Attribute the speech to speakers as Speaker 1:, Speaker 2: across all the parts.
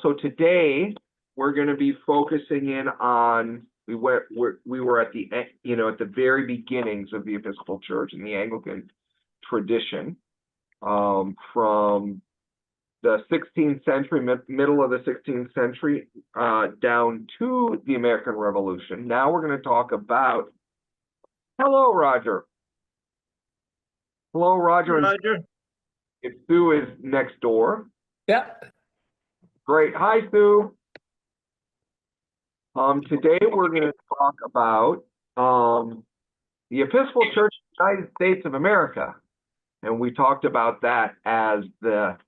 Speaker 1: So today we're going to be focusing in on we were at the at the very beginnings of the Episcopal Church and the Anglican tradition, from the 16th century, middle of the 16th century, down to the American Revolution. Now we're going to talk about. Hello, Roger. Hello, Roger.
Speaker 2: Roger.
Speaker 1: If Sue is next door.
Speaker 2: Yep.
Speaker 1: Great. Hi, Sue. Today we're going to talk about the Episcopal Church of the United States of America. And we talked about that as the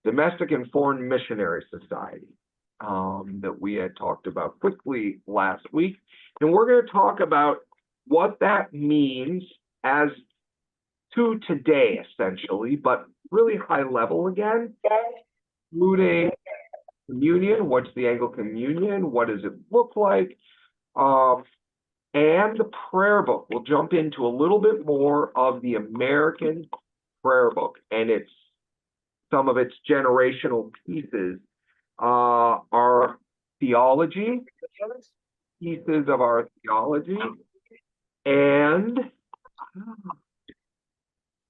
Speaker 1: Domestic and Foreign Missionary Society that we had talked about quickly last week. And we're going to talk about what that means as to today, essentially, but really high level again, including communion. What's the Anglican Union? What does it look like? And the prayer book. We'll jump into a little bit more of the American prayer book and some of its generational pieces, our theology, pieces of our theology, and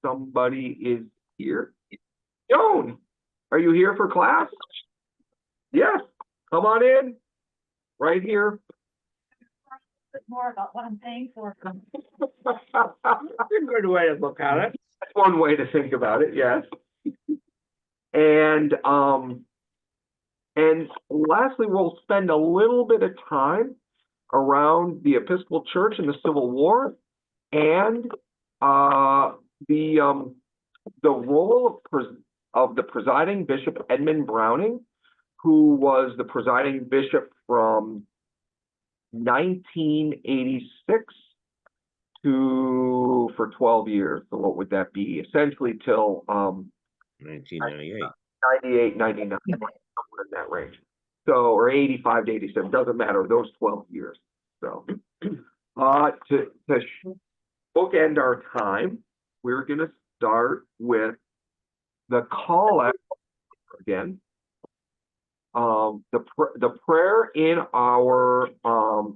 Speaker 1: somebody is here. Joan, are you here for class? Yes, come on in, right here.
Speaker 3: More about what I'm paying for.
Speaker 1: That's a good way to look at it. That's one way to think about it, yes. And lastly, we'll spend a little bit of time around the Episcopal Church in the Civil War and the role of the presiding Bishop Edmund Browning, who was the presiding bishop from 1986 for 12 years. So what would that be? Essentially till
Speaker 2: 1998.
Speaker 1: 98, 99, somewhere in that range. So, or 85 to 87, doesn't matter, those 12 years. So, to bookend our time, we're going to start with the collect again. The prayer in our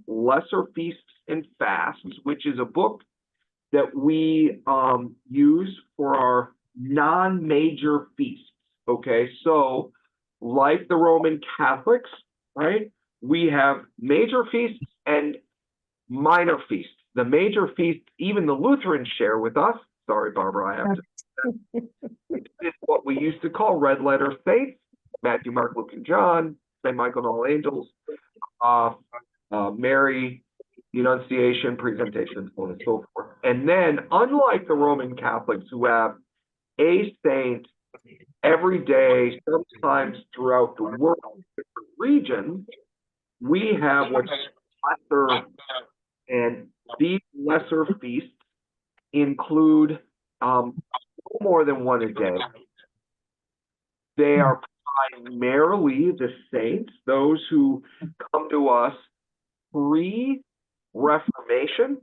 Speaker 1: Lesser Feasts and Fasts, which is a book that we use for our non-major feasts. Okay, so like the Roman Catholics, right? We have major feasts and minor feasts. The major feasts, even the Lutherans share with us. Sorry, Barbara, I have to. It's what we used to call red letter saints: Matthew, Mark, Luke, and John, St. Michael and all angels, Mary, the Annunciation, Presentation, and so on and so forth. And then, unlike the Roman Catholics, who have a saint every day, sometimes throughout the world, different regions, we have what's lesser, and these lesser feasts include no more than one a day. They are primarily the saints, those who come to us pre-Reformation,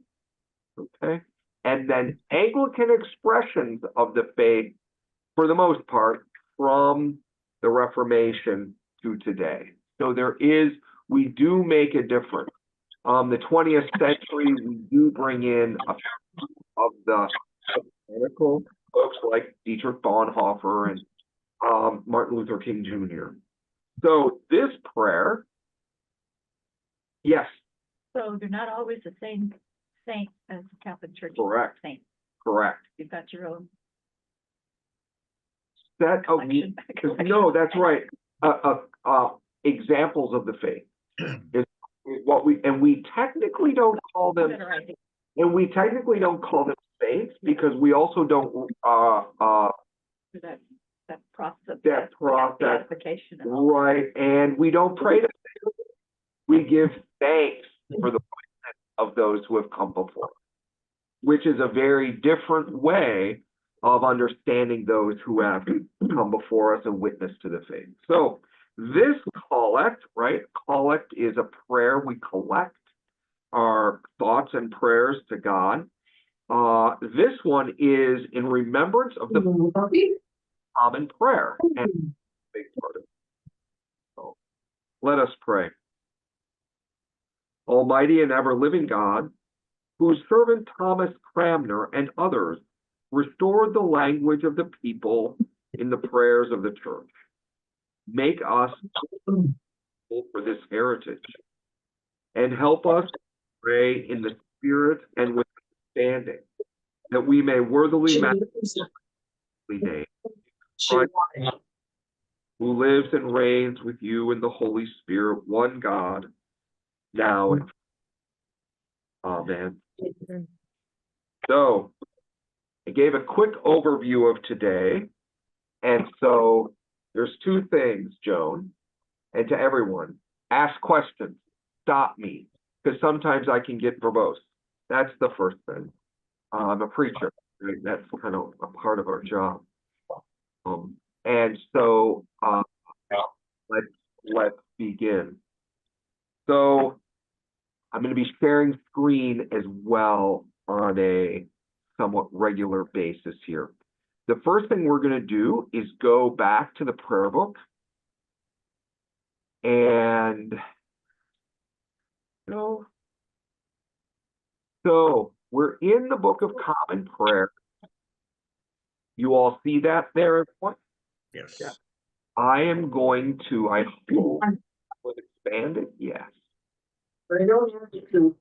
Speaker 1: okay, and then Anglican expressions of the faith, for the most part, from the Reformation to today. So we do make a difference. The 20th century, we do bring in a few of the medical folks like Dietrich Bonhoeffer and Martin Luther King Jr. So this prayer, yes.
Speaker 3: So they're not always the same saint as the Catholic Church.
Speaker 1: Correct.
Speaker 3: Saint.
Speaker 1: Correct.
Speaker 3: You've got your own
Speaker 1: set of no, that's right. Examples of the faith is what we technically don't call them, and we technically don't call them saints because we also don't
Speaker 3: that process.
Speaker 1: That process,
Speaker 3: right?
Speaker 1: And we don't pray to them. We give thanks for the witness of those who have come before, which is a very different way of understanding those who have come before us and witnessed to the faith. So this collect, right? Collect is a prayer. We collect our thoughts and prayers to God. This one is in remembrance of the common prayer. And big part of it. So Let us pray. Almighty and ever-living God, whose servant Thomas Cranmer and others restored the language of the people in the prayers of the church, make us grateful for this heritage and help us pray in the spirit and with understanding, that we may worthily magnify your name, Christ, who lives and reigns with you in the Holy Spirit, one God, now and amen. So, I gave a quick overview of today, and so there's two things, Joan, and to everyone, ask questions, stop me, because sometimes I can get verbose. That's the first thing. I'm a preacher, right? That's kind of a part of our job. And so let's begin. So I'm going to be sharing screen as well on a somewhat regular basis here. The first thing we're going to do is go back to the prayer book, and so we're in the Book of Common Prayer. You all see that there, everyone?
Speaker 2: Yes.
Speaker 1: Yeah. I am going to, I hope I will expand it, yes.
Speaker 4: But I don't have to.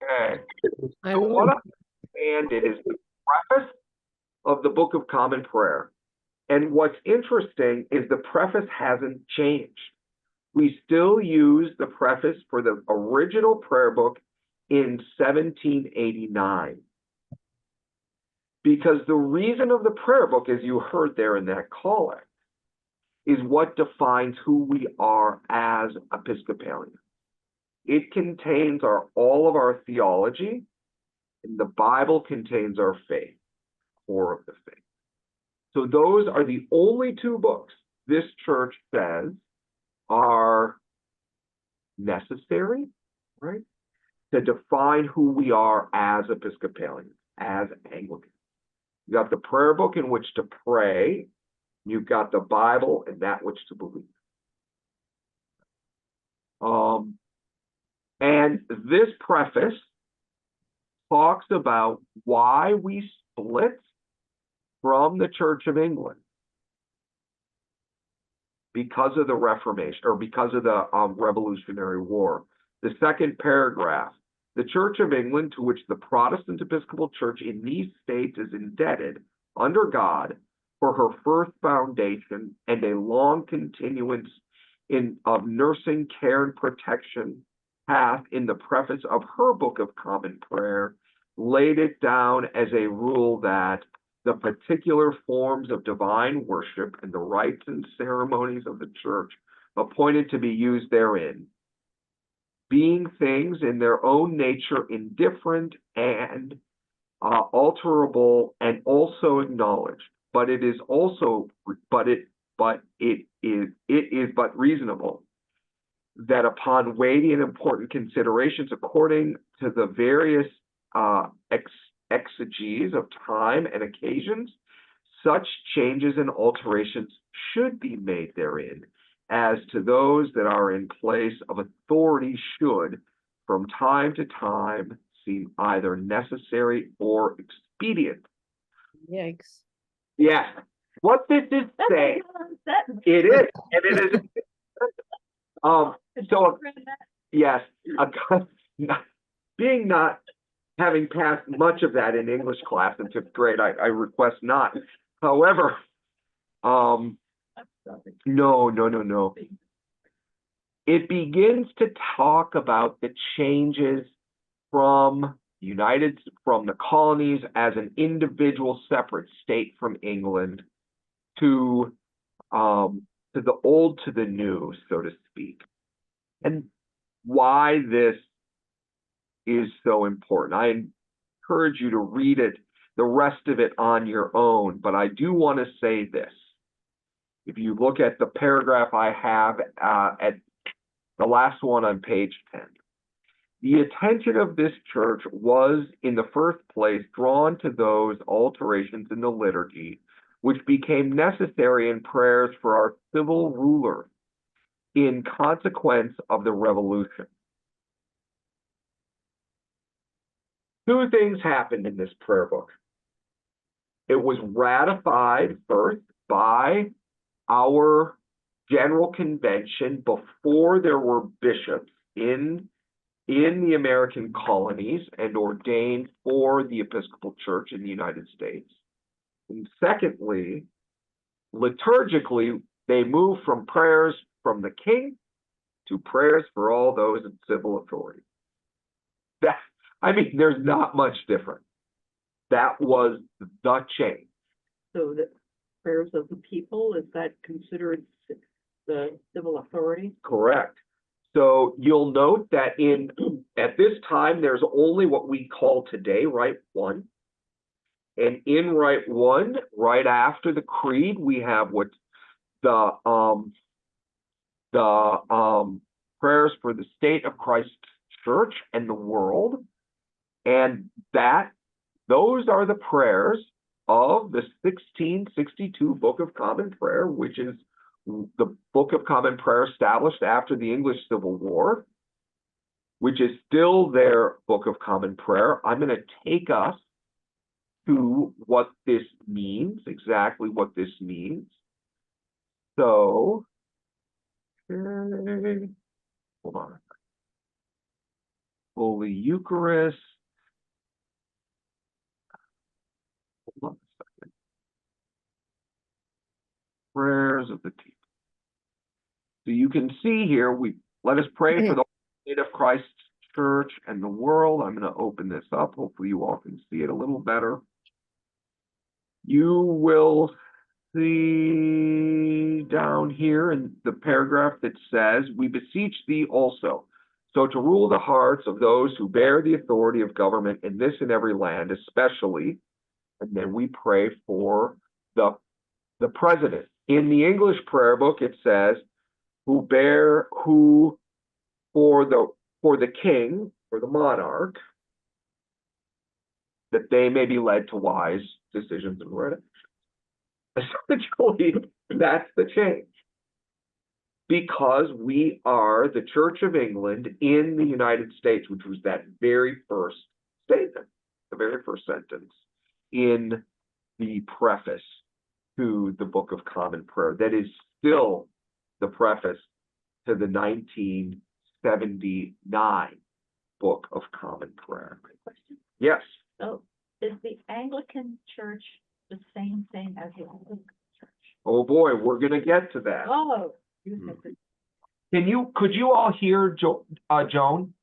Speaker 1: Okay.
Speaker 4: I
Speaker 1: So
Speaker 4: will.
Speaker 1: what I've expanded is the preface of the Book of Common Prayer. And what's interesting is the preface hasn't changed. We still use the preface for the original prayer book in 1789. Because the reason of the prayer book, as you heard there in that collect, is what defines who we are as Episcopalians. It contains all of our theology, and the Bible contains our faith, core of the faith. So those are the only two books this church says are necessary, right, to define who we are as Episcopalians, as Anglicans. You got the prayer book in which to pray, you've got the Bible and that which to believe. And this preface talks about why we split from the Church of England because of the Reformation, or because of the Revolutionary War. The second paragraph, the Church of England, to which the Protestant Episcopal Church in these states is indebted under God for her first foundation and a long continuance of nursing, care, and protection, hath, in the preface of her Book of Common Prayer, laid it down as a rule that the particular forms of divine worship and the rites and ceremonies of the church appointed to be used therein, being things in their own nature indifferent and alterable, and also acknowledged, but it is but reasonable that upon weighty and important considerations, according to the various exegeses of time and occasions, such changes and alterations should be made therein, as to those that are in place of authority should, from time to time, seem either necessary or expedient.
Speaker 4: Yikes.
Speaker 1: Yes. What this is saying, it is, and it is. So yes, being not having passed much of that in English class in 5th grade, I request not. However, no. It begins to talk about the changes from the colonies as an individual separate state from England to the old to the new, so to speak. And why this is so important. I encourage you to read it, the rest of it on your own, but I do want to say this. If you look at the paragraph I have at the last one on page 10, the attention of this church was, in the first place, drawn to those alterations in the liturgy which became necessary in prayers for our civil rulers, in consequence of the revolution. Two things happened in this prayer book. It was ratified first by our General Convention before there were bishops in the American colonies and ordained for the Episcopal Church in the United States. And secondly, liturgically, they moved from prayers from the king to prayers for all those in civil authority. There's not much different. That was the change.
Speaker 4: So the prayers of the people, is that considered the civil authority?
Speaker 1: Correct. So you'll note that at this time, there's only what we call today Rite 1. And in Rite 1, right after the creed, we have what the prayers for the state of Christ's church and the world. And those are the prayers of the 1662 Book of Common Prayer, which is the Book of Common Prayer established after the English Civil War, which is still their Book of Common Prayer. I'm going to take us to what this means, exactly what this means. So, okay, hold on. Holy Eucharist. Hold on a second. Prayers of the people. So you can see here, let us pray for the state of Christ's church and the world. I'm going to open this up. Hopefully you all can see it a little better. You will see down here in the paragraph that says, we beseech thee also, so to rule the hearts of those who bear the authority of government in this and every land, especially, and then we pray for the president. In the English prayer book, it says, for the king, or the monarch, that they may be led to wise decisions and right actions. Essentially, that's the change. Because we are the Church of England in the United States, which was that very first statement, the very first sentence in the preface to the Book of Common Prayer. That is still the preface to the 1979 Book of Common Prayer.
Speaker 3: Question.
Speaker 1: Yes.
Speaker 3: So is the Anglican Church the same thing as the Anglican Church?
Speaker 1: Oh boy, we're going to get to that.
Speaker 3: Oh, you said that.
Speaker 1: Could you all hear Joan?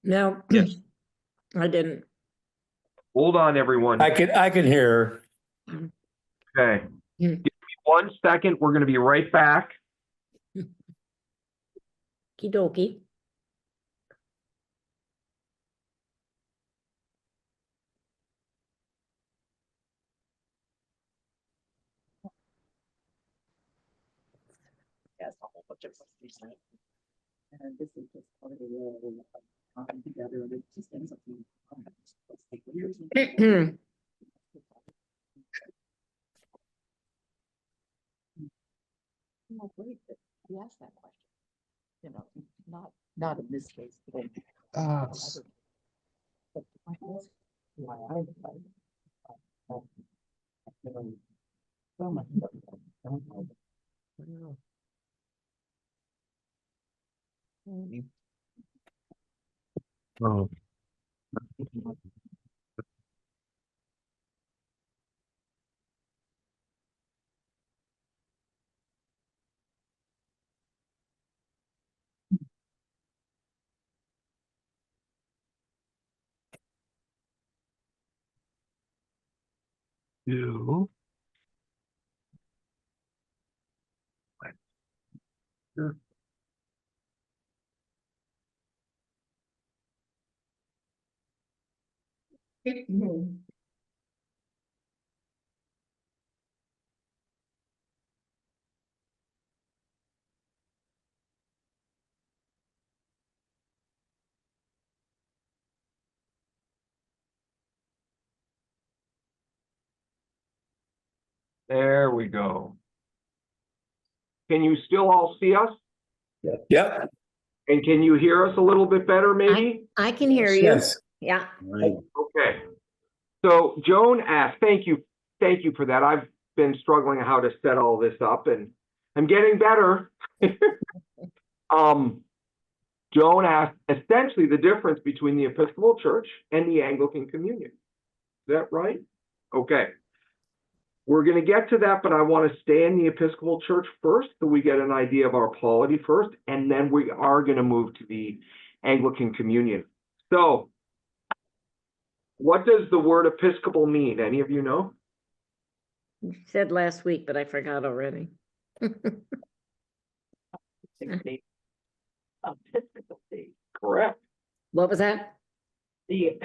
Speaker 4: No.
Speaker 2: Yes.
Speaker 4: I didn't.
Speaker 1: Hold on, everyone.
Speaker 5: I can hear.
Speaker 1: Okay. Give me 1 second. We're going to be right back.
Speaker 4: Okie dokie.
Speaker 6: Has a whole bunch of things. And this is just part of the role together, and it just ends up being. It's like years and- Well, great that you asked that question. You know, not in this case, but in other. But my husband, why I so much.
Speaker 1: Oh. You. Sure. There we go. Can you still all see us?
Speaker 5: Yep.
Speaker 1: And can you hear us a little bit better, maybe?
Speaker 7: I can hear you.
Speaker 5: Yes.
Speaker 7: Yeah.
Speaker 2: Right.
Speaker 1: Okay. So Joan asked, thank you for that. I've been struggling how to set all this up, and I'm getting better. Joan asked essentially the difference between the Episcopal Church and the Anglican Communion. Is that right? Okay. We're going to get to that, but I want to stay in the Episcopal Church first so we get an idea of our polity first, and then we are going to move to the Anglican Communion. So, what does the word Episcopal mean? Any of you know?
Speaker 7: You said last week, but I forgot already.
Speaker 4: Episcopacy,
Speaker 1: Correct.
Speaker 7: What was that?
Speaker 4: the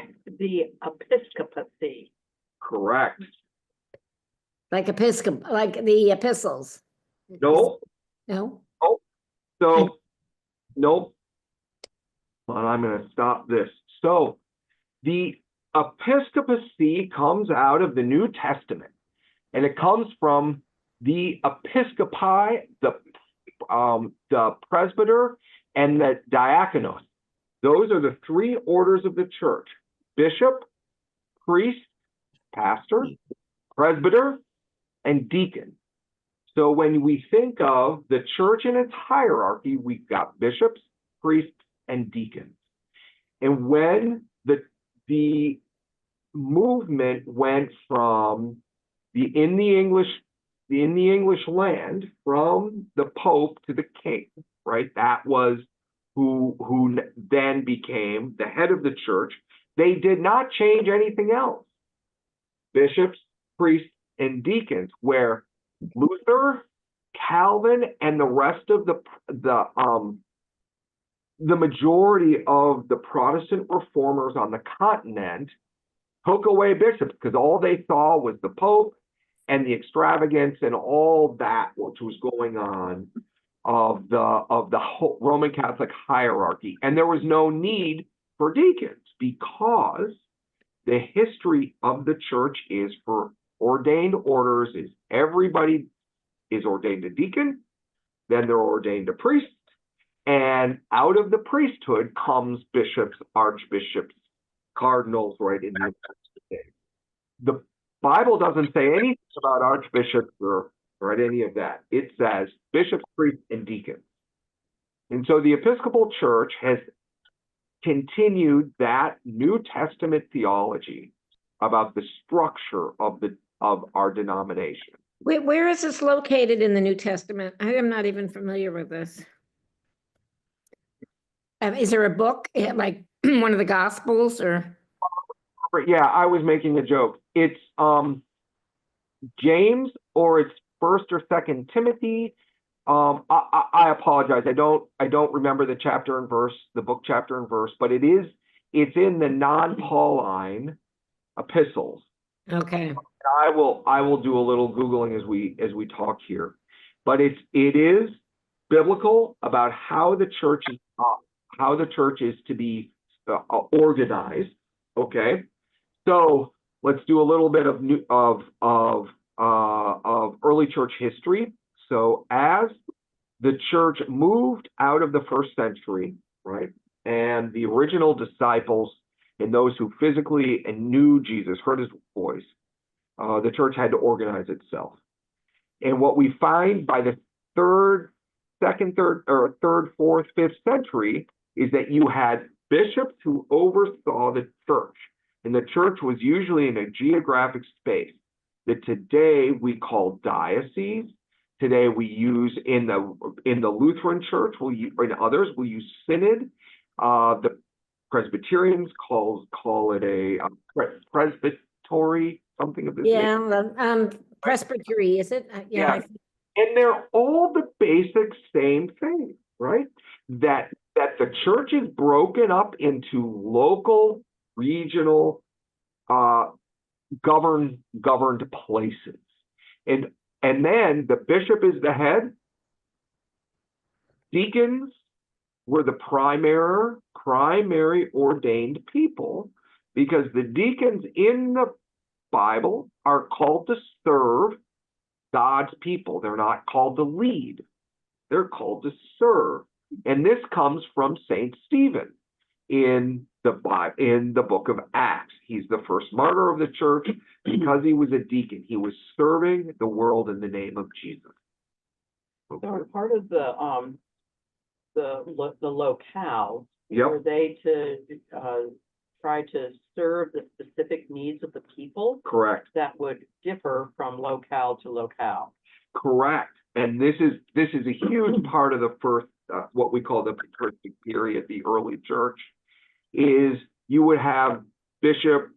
Speaker 4: episcopacy.
Speaker 1: Correct.
Speaker 7: Like Episcopal, like the epistles?
Speaker 1: No.
Speaker 7: No?
Speaker 1: So, nope. Well, I'm going to stop this. So, the episcopacy comes out of the New Testament, and it comes from the episcopi, the presbyter, and the diakonos. Those are the three orders of the church: bishop, priest, pastor, presbyter, and deacon. So when we think of the church in its hierarchy, we've got bishops, priests, and deacons. And when the movement went from in the English land, from the Pope to the king, right? That was who then became the head of the church. They did not change anything else. Bishops, priests, and deacons, where Luther, Calvin, and the rest of the majority of the Protestant reformers on the continent took away bishops because all they saw was the Pope and the extravagance and all that which was going on of the whole Roman Catholic hierarchy. And there was no need for deacons because the history of the church is for ordained orders is everybody is ordained a deacon, then they're ordained a priest, and out of the priesthood comes bishops, archbishops, cardinals, right? In the Bible doesn't say anything about archbishops or any of that. It says bishops, priests, and deacons. And so the Episcopal Church has continued that New Testament theology about the structure of our denomination.
Speaker 7: Where is this located in the New Testament? I am not even familiar with this. Is there a book, like one of the Gospels, or?
Speaker 1: Yeah, I was making a joke. It's James, or it's 1st or 2nd Timothy. I apologize. I don't remember the chapter and verse, the book chapter and verse, but it's in the non-Pauline epistles.
Speaker 7: Okay.
Speaker 1: I will do a little Googling as we talk here, but it is biblical about how the church is to be organized. Okay, so let's do a little bit of early church history. So as the church moved out of the 1st century, right, and the original disciples and those who physically and knew Jesus, heard his voice, the church had to organize itself. And what we find by the 3rd, 4th, 5th century is that you had bishops who oversaw the church. And the church was usually in a geographic space that today we call diocese. Today we use in the Lutheran Church, in others, we'll use synod. The Presbyterians call it a presbytery, something of this nature.
Speaker 7: Presbytery, is it? Yeah.
Speaker 1: And they're all the basic same thing, right? That the church is broken up into local, regional, governed places. And then the bishop is the head. Deacons were the primary ordained people, because the deacons in the Bible are called to serve God's people. They're not called to lead. They're called to serve. And this comes from Saint Stephen in the Bible, in the book of Acts. He's the first martyr of the church because he was a deacon. He was serving the world in the name of Jesus.
Speaker 4: So are part of the locales,
Speaker 1: Yep.
Speaker 4: were they to, try to serve the specific needs of the people
Speaker 1: Correct.
Speaker 4: that would differ from locale to locale?
Speaker 1: Correct. And this is a huge part of the first, what we call the patristic period, the early church, is you would have Bishop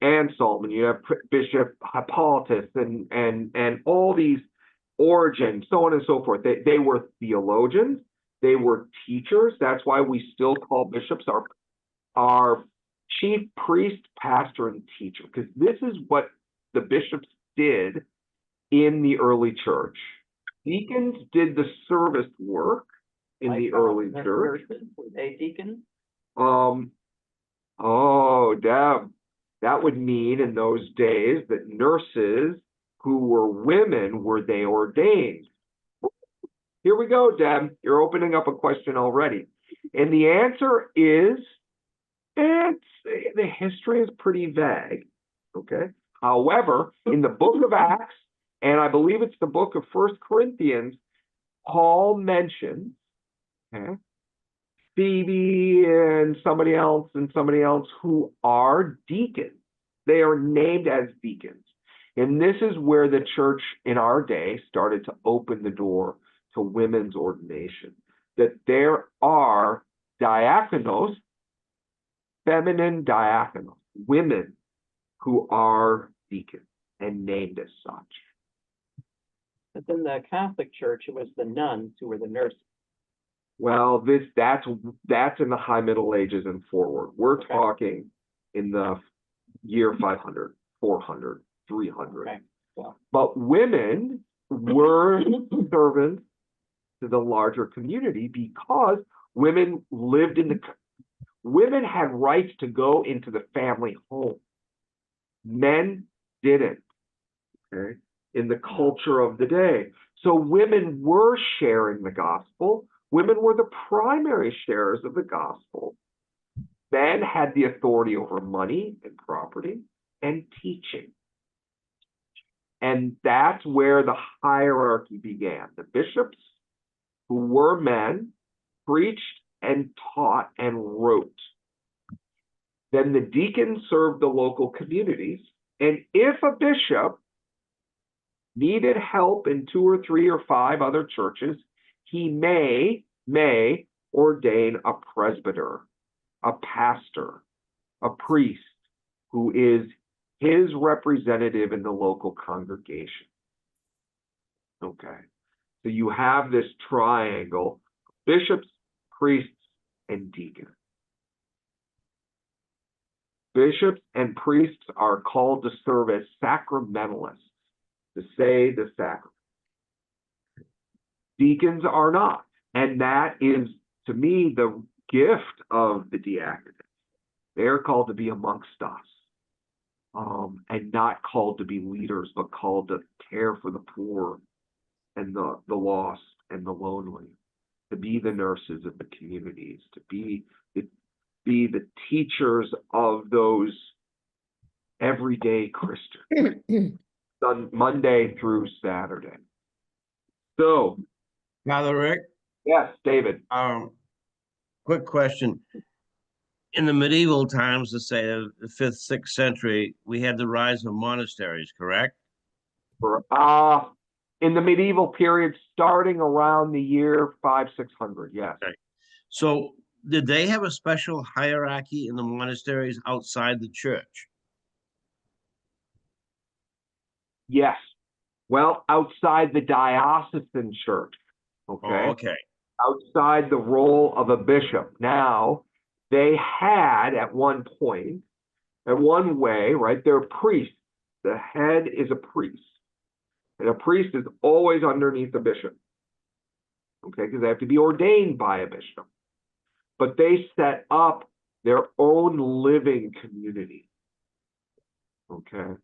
Speaker 1: Anselm, and you have Bishop Hippolytus, and all these Origen, so on and so forth. They were theologians, they were teachers. That's why we still call bishops our chief priest, pastor, and teacher, because this is what the bishops did in the early church. Deacons did the service work in the early church.
Speaker 4: Nurses, were they deacons?
Speaker 1: Oh, Deb, that would mean in those days that nurses who were women, were they ordained? Here we go, Deb. You're opening up a question already. And the answer is, the history is pretty vague, okay? However, in the book of Acts, and I believe it's the book of 1 Corinthians, Paul mentions, okay, Phoebe and somebody else who are deacons. They are named as deacons. And this is where the church in our day started to open the door to women's ordination. That there are diakonos, feminine diakonos, women who are deacons and named as such.
Speaker 4: But in the Catholic Church, it was the nuns who were the nurses.
Speaker 1: Well, that's in the High Middle Ages and forward. We're
Speaker 4: Okay.
Speaker 1: talking in the year 500, 400, 300.
Speaker 4: Okay. Well,
Speaker 1: But women were servants to the larger community because women lived women had rights to go into the family home. Men didn't, okay, in the culture of the day. So women were sharing the gospel. Women were the primary sharers of the gospel. Men had the authority over money and property and teaching. And that's where the hierarchy began. The bishops, who were men, preached and taught and wrote. Then the deacons served the local communities. And if a bishop needed help in 2 or 3 or 5 other churches, he may ordain a presbyter, a pastor, a priest, who is his representative in the local congregation. Okay, so you have this triangle: bishops, priests, and deacons. Bishops and priests are called to serve as sacramentalists, to say the sacrament. Deacons are not, and that is, to me, the gift of the diaconate. They're called to be amongst us, and not called to be leaders, but called to care for the poor and the lost and the lonely, to be the nurses of the communities, to be the teachers of those everyday Christians, on Monday through Saturday. So,
Speaker 2: Father Rick,
Speaker 1: yes, David.
Speaker 2: quick question. In the medieval times, let's say the 5th, 6th century, we had the rise of monasteries, correct?
Speaker 1: In the medieval period, starting around the year 500-600, yes.
Speaker 2: Okay. So did they have a special hierarchy in the monasteries outside the church?
Speaker 1: Yes. Well, outside the diocesan church, okay?
Speaker 2: Oh, okay.
Speaker 1: Outside the role of a bishop. Now, they had at one point, in one way, right, they're priests. The head is a priest. And a priest is always underneath a bishop, okay, because they have to be ordained by a bishop. But they set up their own living community, okay,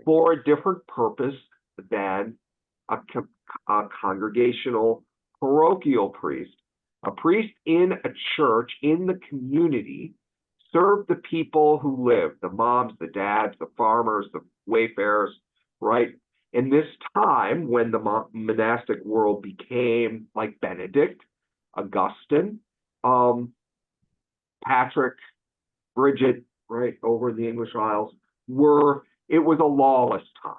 Speaker 1: for a different purpose than a congregational parochial priest A priest in a church, in the community, served the people who lived, the moms, the dads, the farmers, the wayfarers, right? In this time when the monastic world became like Benedict, Augustine, Patrick, Bridget, right, over in the English Isles, it was a lawless time.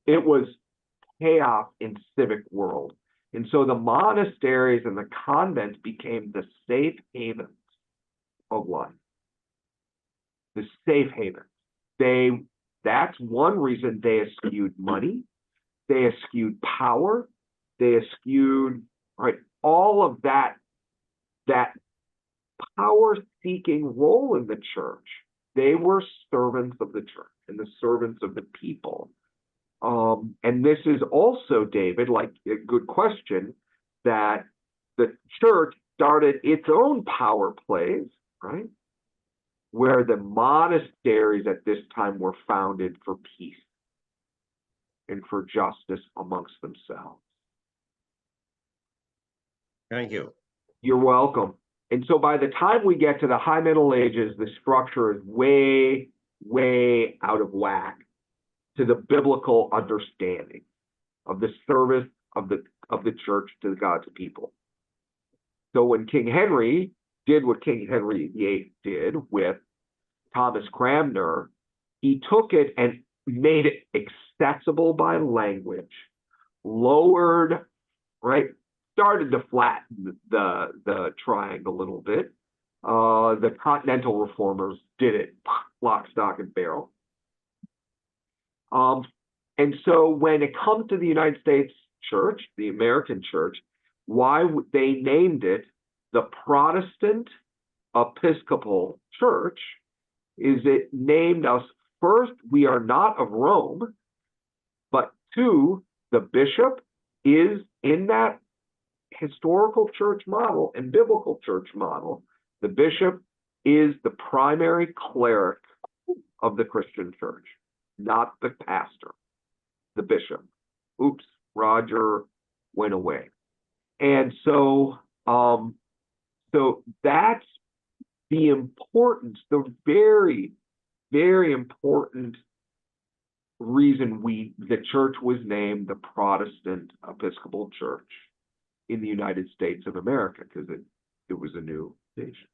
Speaker 1: It was chaos in civic world. And so the monasteries and the convents became the safe havens of life. The safe havens. That's one reason they eschewed money, they eschewed power, they eschewed, right, all of that power-seeking role in the church. They were servants of the church and the servants of the people. And this is also, David, like a good question, that the church started its own power plays, right? Where the monasteries at this time were founded for peace and for justice amongst themselves.
Speaker 2: Thank you.
Speaker 1: You're welcome. And so by the time we get to the High Middle Ages, the structure is way, way out of whack to the biblical understanding of the service of the church to God's people. So when King Henry did what King Henry VIII did with Thomas Cranmer, he took it and made it accessible by language, lowered, right, started to flatten the triangle a little bit. The Continental Reformers did it lock, stock, and barrel. And so when it comes to the United States Church, the American Church, why they named it the Protestant Episcopal Church is it named us, first, we are not of Rome, but two, the bishop is in that historical church model and biblical church model, the bishop is the primary cleric of the Christian church, not the pastor, the bishop. Oops, Roger went away. And so, so that's the importance, the very, very important reason the church was named the Protestant Episcopal Church in the United States of America, because it was a new nation.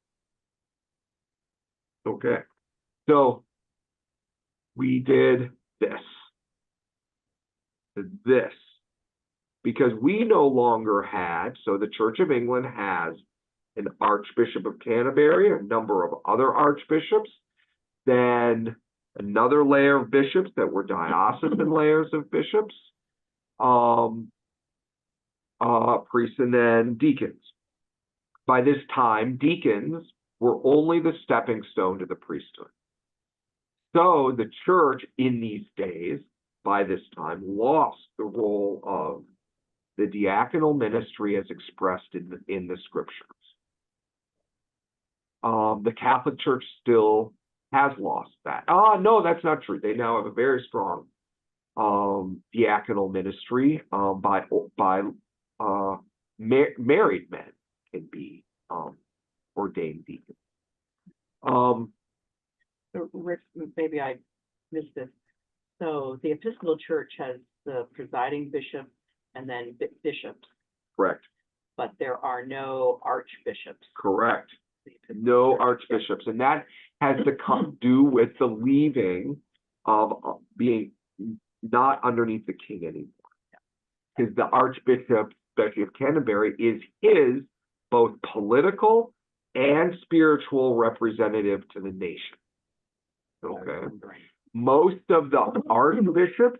Speaker 1: Okay, so we did this, because we no longer had, so the Church of England has an Archbishop of Canterbury, a number of other archbishops, then another layer of bishops that were diocesan layers of bishops, priests, and then deacons. By this time, deacons were only the stepping stone to the priesthood. So the church in these days, by this time, lost the role of the diaconal ministry as expressed in the scriptures. The Catholic Church still has lost that. No, that's not true. They now have a very strong diaconal ministry by married men can be ordained deacons.
Speaker 4: So Rick, maybe I missed this. So the Episcopal Church has the presiding bishop and then bishops,
Speaker 1: Correct.
Speaker 4: but there are no archbishops.
Speaker 1: Correct. No archbishops, and that has to do with the leaving of being not underneath the king anymore. Because the Archbishop, especially of Canterbury, is his both political and spiritual representative to the nation. Okay. Most of the archbishops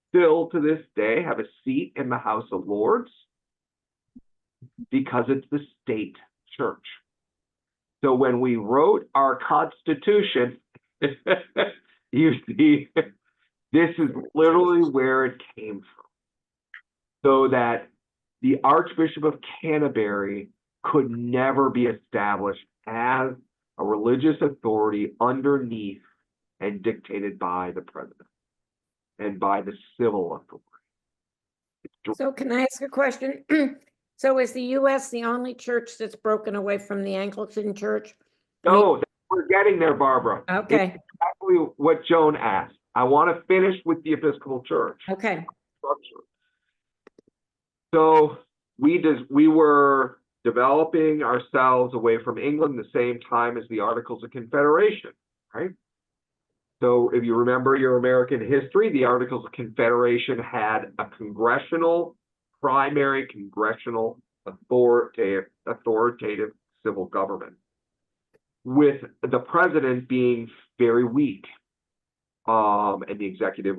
Speaker 1: still to this day have a seat in the House of Lords because it's the state church. So when we wrote our Constitution, you see, this is literally where it came from. So that the Archbishop of Canterbury could never be established as a religious authority underneath and dictated by the president and by the civil authority.
Speaker 7: So can I ask a question? So is the US the only church that's broken away from the Anglican church? I mean-
Speaker 1: No, we're getting there, Barbara.
Speaker 7: Okay,
Speaker 1: Exactly what Joan asked. I want to finish with the Episcopal Church
Speaker 7: okay,
Speaker 1: structure. So we were developing ourselves away from England the same time as the Articles of Confederation, right? So if you remember your American history, the Articles of Confederation had a primary congressional authoritative civil government, with the president being very weak, and the executive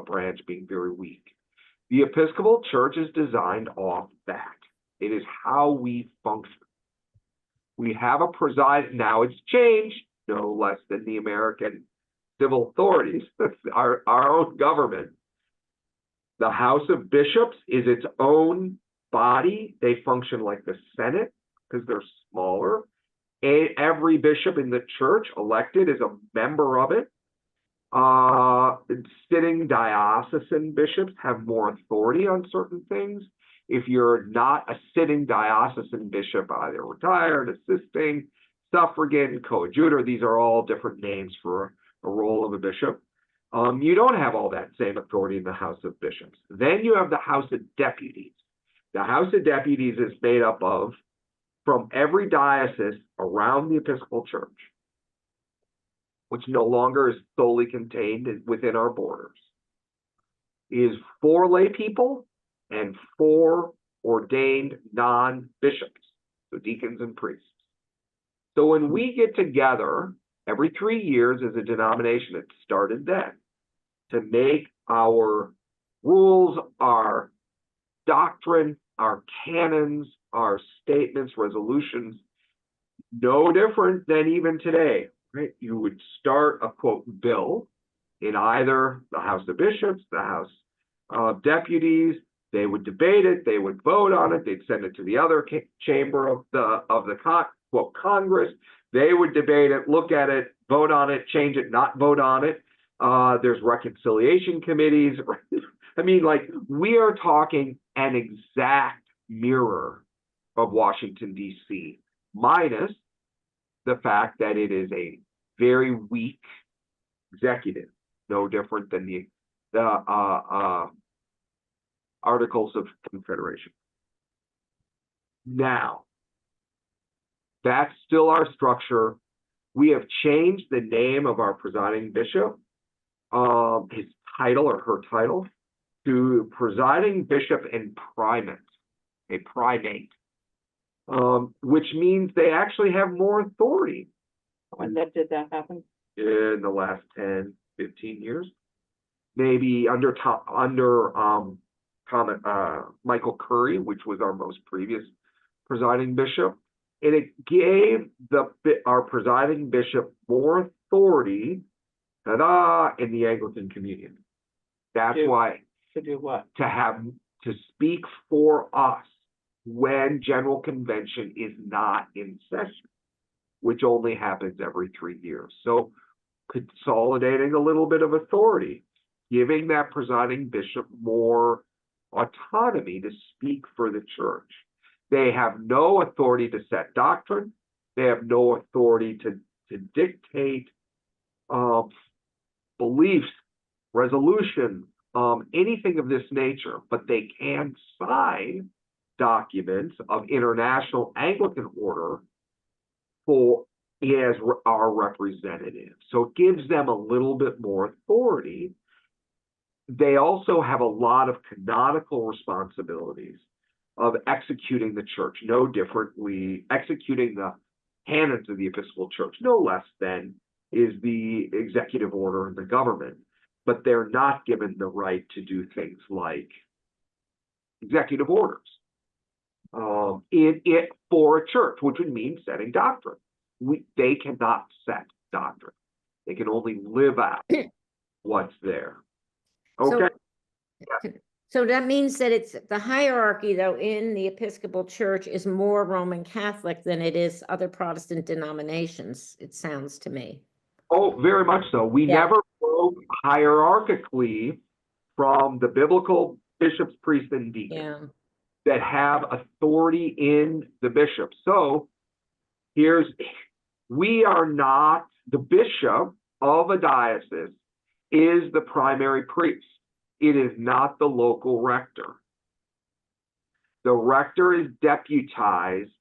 Speaker 1: branch being very weak. The Episcopal Church is designed off that. It is how we function. We have a now it's changed, no less than the American civil authorities, our own government. The House of Bishops is its own body. They function like the Senate because they're smaller. Every bishop in the church elected is a member of it. Sitting diocesan bishops have more authority on certain things. If you're not a sitting diocesan bishop, either retired, assisting, suffragan, coadjutor, these are all different names for a role of a bishop. You don't have all that same authority in the House of Bishops. Then you have the House of Deputies. The House of Deputies is made up of, from every diocese around the Episcopal Church, which no longer is solely contained within our borders, is 4 lay people and 4 ordained non-bishops, so deacons and priests. So when we get together every 3 years as a denomination, it started then, to make our rules, our doctrine, our canons, our statements, resolutions, no different than even today. Right? You would start a quote bill in either the House of Bishops, the House of Deputies. They would debate it, they would vote on it, they'd send it to the other chamber of the quote Congress. They would debate it, look at it, vote on it, change it, not vote on it. There's reconciliation committees. I mean, like, we are talking an exact mirror of Washington, D.C., minus the fact that it is a very weak executive, no different than the Articles of Confederation. Now, that's still our structure. We have changed the name of our presiding bishop, his title or her title, to presiding bishop and primate, a primate, which means they actually have more authority.
Speaker 4: When did that happen?
Speaker 1: In the last 10, 15 years, maybe under Michael Curry, which was our most previous presiding bishop, and it gave our presiding bishop more authority, in the Anglican Communion. That's why.
Speaker 4: To do what?
Speaker 1: To speak for us when General Convention is not in session, which only happens every 3 years. So consolidating a little bit of authority, giving that presiding bishop more autonomy to speak for the church. They have no authority to set doctrine. They have no authority to dictate beliefs, resolutions, anything of this nature, but they can sign documents of international Anglican order as our representative. So it gives them a little bit more authority. They also have a lot of canonical responsibilities of executing the church, no differently, executing the canons of the Episcopal Church, no less than is the executive order of the government. But they're not given the right to do things like executive orders for a church, which would mean setting doctrine. They cannot set doctrine. They can only live out what's there. Okay.
Speaker 7: So that means that it's the hierarchy, though, in the Episcopal Church is more Roman Catholic than it is other Protestant denominations, it sounds to me.
Speaker 1: Oh, very much so. We never broke hierarchically from the biblical bishops, priests, and deacons.
Speaker 7: Yeah.
Speaker 1: that have authority in the bishop. So we are not, the bishop of a diocese is the primary priest. It is not the local rector. The rector is deputized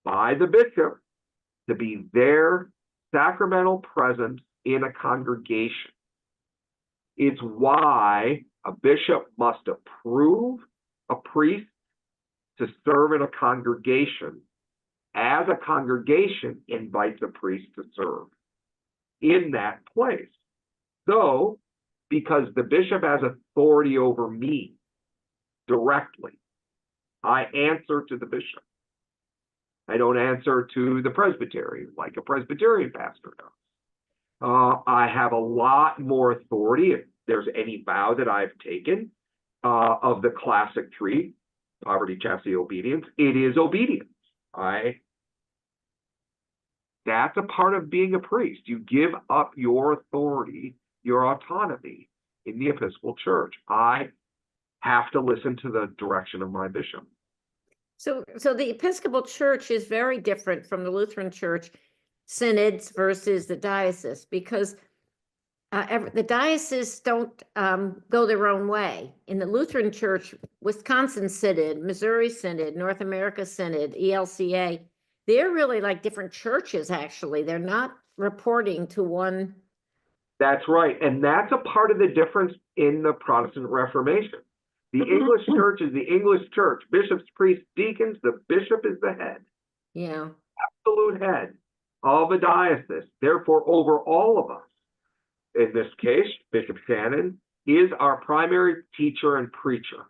Speaker 1: by the bishop to be their sacramental presence in a congregation. It's why a bishop must approve a priest to serve in a congregation, as a congregation invites a priest to serve in that place. So, because the bishop has authority over me directly, I answer to the bishop. I don't answer to the presbytery like a Presbyterian pastor does. I have a lot more authority if there's any vow that I've taken of the classic three: poverty, chastity, obedience. It is obedience. That's a part of being a priest. You give up your authority, your autonomy in the Episcopal Church. I have to listen to the direction of my bishop.
Speaker 7: So the Episcopal Church is very different from the Lutheran Church synods versus the diocese, because the diocese don't go their own way. In the Lutheran Church, Wisconsin Synod, Missouri Synod, North America Synod, ELCA, they're really like different churches, actually. They're not reporting to one.
Speaker 1: That's right. And that's a part of the difference in the Protestant Reformation. The English Church is the English Church. Bishops, priests, deacons, the bishop is the head.
Speaker 7: Yeah.
Speaker 1: Absolute head of a diocese. Therefore, over all of us, in this case, Bishop Shannon is our primary teacher and preacher.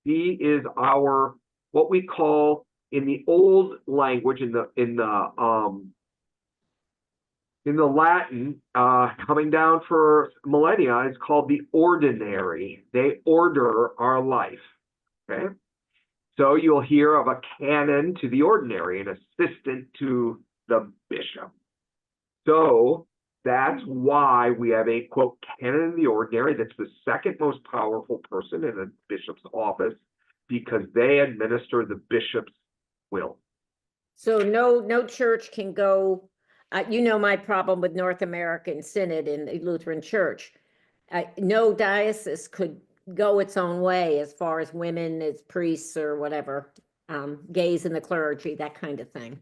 Speaker 1: He is our, what we call in the old language, in the Latin, coming down for millennia, it's called the ordinary. They order our life. Okay, so you'll hear of a canon to the ordinary, an assistant to the bishop. So that's why we have a, quote, canon in the ordinary. That's the second most powerful person in a bishop's office, because they administer the bishop's will.
Speaker 7: So no church can go, you know my problem with North American Synod in the Lutheran Church. No diocese could go its own way as far as women as priests or whatever, gays in the clergy, that kind of thing.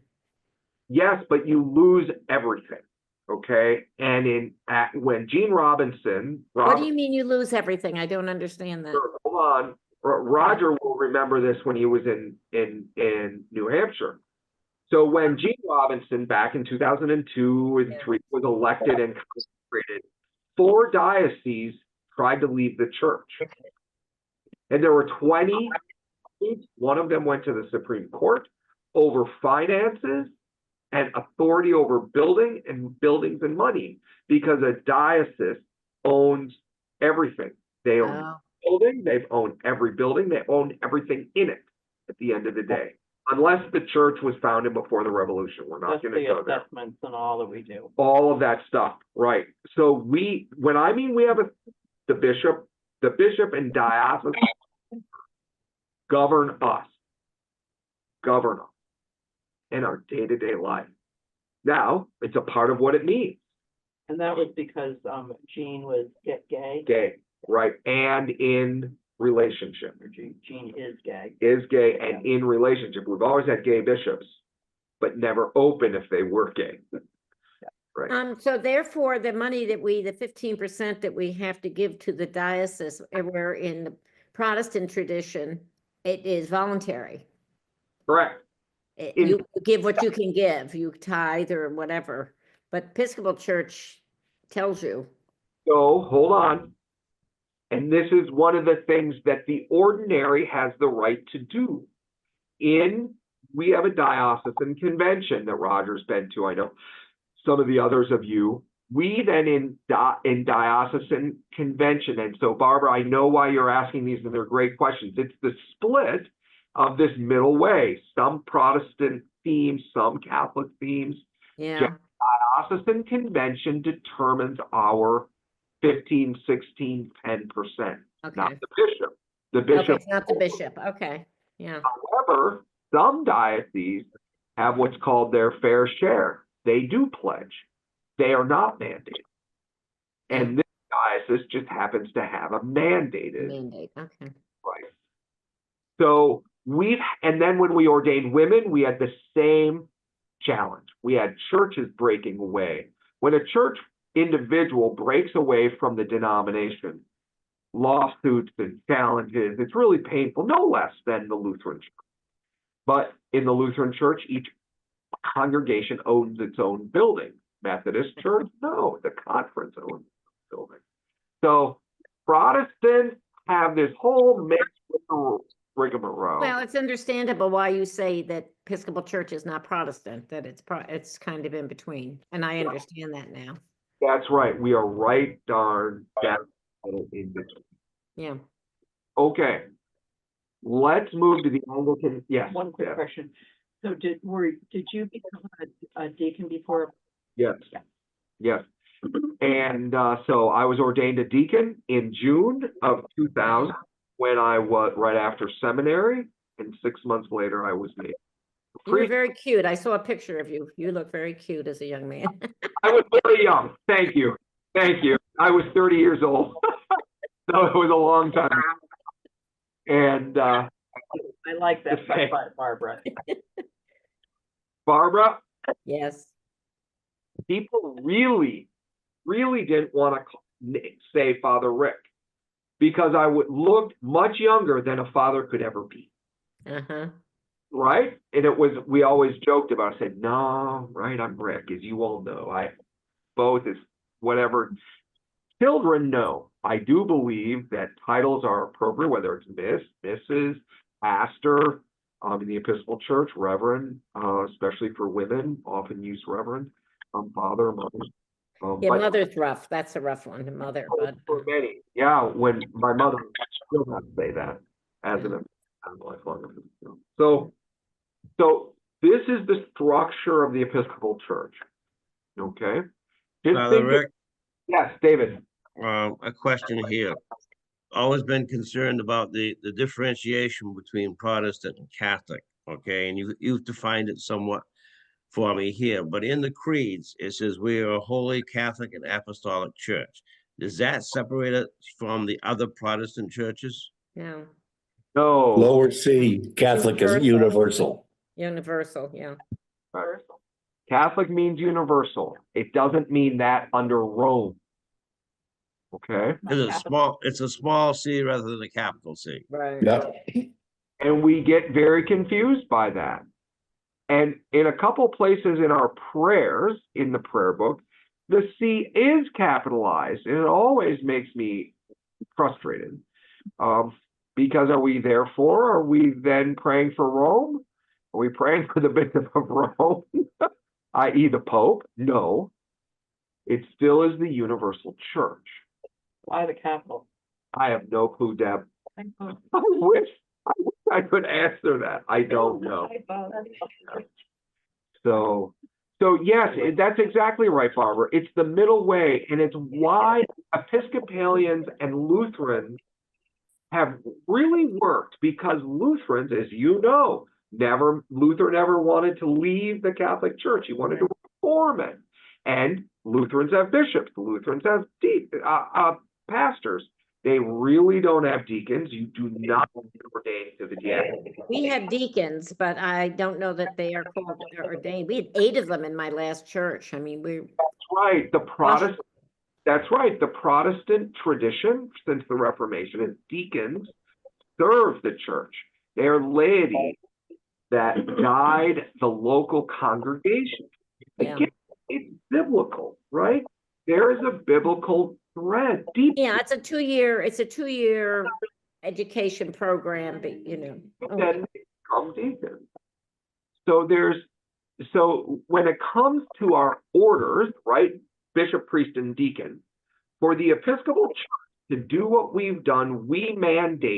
Speaker 1: Yes, but you lose everything. Okay, and when Gene Robinson,
Speaker 7: What do you mean you lose everything? I don't understand that.
Speaker 1: Hold on, Roger will remember this when he was in New Hampshire. So when Gene Robinson back in 2002 and 3 was elected and consecrated, 4 dioceses tried to leave the church, and there were 20. One of them went to the Supreme Court over finances and authority over buildings and money, because a diocese owns everything. They own building, they own every building, they own everything in it at the end of the day. Unless the church was founded before the revolution. We're not going to go there.
Speaker 4: Assessments and all that we do.
Speaker 1: All of that stuff, right. So when I mean we have the bishop and diocese govern us in our day-to-day life. Now, it's a part of what it means.
Speaker 4: And that was because Gene was gay.
Speaker 1: Gay, right, and in relationship.
Speaker 4: Gene is gay.
Speaker 1: Is gay and in relationship. We've always had gay bishops, but never open if they were gay. Right.
Speaker 7: So therefore, the money that the 15% that we have to give to the diocese, where in the Protestant tradition, it is voluntary.
Speaker 1: Correct.
Speaker 7: You give what you can give, you tithe or whatever, but Episcopal Church tells you.
Speaker 1: So hold on. And this is one of the things that the ordinary has the right to do. We have a diocesan convention that Roger's been to. I know some of the others of you. We then in diocesan convention. And so Barbara, I know why you're asking these, and they're great questions. It's the split of this middle way. Some Protestant themes, some Catholic themes.
Speaker 7: Yeah.
Speaker 1: Diocesan convention determines our 15, 16, 10%,
Speaker 7: Okay.
Speaker 1: not the bishop. The
Speaker 7: Okay,
Speaker 1: bishop.
Speaker 7: it's not the bishop, okay, yeah.
Speaker 1: However, some dioceses have what's called their fair share. They do pledge. They are not mandated. And this diocese just happens to have a mandated.
Speaker 7: Mandate, okay.
Speaker 1: Right. So and then when we ordained women, we had the same challenge. We had churches breaking away. When a church individual breaks away from the denomination, lawsuits and challenges, it's really painful, no less than the Lutheran Church. But in the Lutheran Church, each congregation owns its own building. Methodist Church, no, the conference owns the building. So Protestants have this whole mixed rigmarole.
Speaker 7: Well, it's understandable why you say that Episcopal Church is not Protestant, that it's kind of in between, and I understand that now.
Speaker 1: That's right. We are right darn in between.
Speaker 7: Yeah.
Speaker 1: Okay. Let's move to the Anglican. Yes.
Speaker 4: One quick
Speaker 1: yeah,
Speaker 4: question. So did you become a deacon before?
Speaker 1: Yes.
Speaker 4: Yeah.
Speaker 1: Yes. And so I was ordained a deacon in June of 2000 when I was right after seminary, and 6 months later I was made.
Speaker 7: You were very cute. I saw a picture of you. You look very cute as a young man.
Speaker 1: I was very young. Thank you. Thank you. I was 30 years old. So it was a long time. And
Speaker 4: I like that,
Speaker 1: Okay.
Speaker 4: Barbara.
Speaker 1: Barbara,
Speaker 7: Yes.
Speaker 1: people really didn't want to say Father Rick because I would look much younger than a father could ever be.
Speaker 7: Uh-huh.
Speaker 1: Right? And we always joked about it. I said, no, right, I'm Rick, as you all know. Both is whatever. Children know. I do believe that titles are appropriate, whether it's Miss, Mrs., Pastor, in the Episcopal Church, Reverend, especially for women, often use Reverend, Father, Mother.
Speaker 7: Yeah,
Speaker 1: But
Speaker 7: mother's rough. That's a rough one, the mother, but
Speaker 1: for many, yeah, when my mother still not say that as an lifelong Episcopal. So this is the structure of the Episcopal Church. Okay. Just
Speaker 2: Father
Speaker 1: think
Speaker 2: Rick,
Speaker 1: yes, David.
Speaker 2: a question here. Always been concerned about the differentiation between Protestant and Catholic, okay? And you've defined it somewhat for me here, but in the creeds, it says we are a holy Catholic and Apostolic Church. Does that separate it from the other Protestant churches?
Speaker 7: no,
Speaker 1: No.
Speaker 5: Lower C, Catholic is universal.
Speaker 7: universal, yeah.
Speaker 1: Catholic means universal. It doesn't mean that under Rome. Okay.
Speaker 2: It's a small C rather than a capital C.
Speaker 7: Right.
Speaker 5: Yep.
Speaker 1: And we get very confused by that. And in a couple places in our prayers, in the prayer book, the C is capitalized, and it always makes me frustrated. Because are we then praying for Rome? Are we praying for the Bishop of Rome, i.e. the Pope? No. It still is the universal church.
Speaker 4: Why the capital?
Speaker 1: I have no clue, Deb. I wish I could answer that. I don't know. So yes, that's exactly right, Barbara. It's the middle way, and it's why Episcopalians and Lutherans have really worked, because Lutherans, as you know, Luther never wanted to leave the Catholic Church. He wanted to reform it. And Lutherans have bishops. Lutherans have pastors. They really don't have deacons. You do not ordain to the diaconate.
Speaker 7: We have deacons, but I don't know that they are called or ordained. We had 8 of them in my last church. I mean,
Speaker 1: That's right. That's right. The Protestant tradition since the Reformation is deacons serve the church. They are laity that guide the local congregation.
Speaker 7: Yeah.
Speaker 1: Again, it's biblical, right? There is a biblical thread deep.
Speaker 7: yeah, it's a 2-year education program, but
Speaker 1: Then they become deacons. So when it comes to our orders, right, bishop, priest, and deacon, for the Episcopal Church to do what we've done, we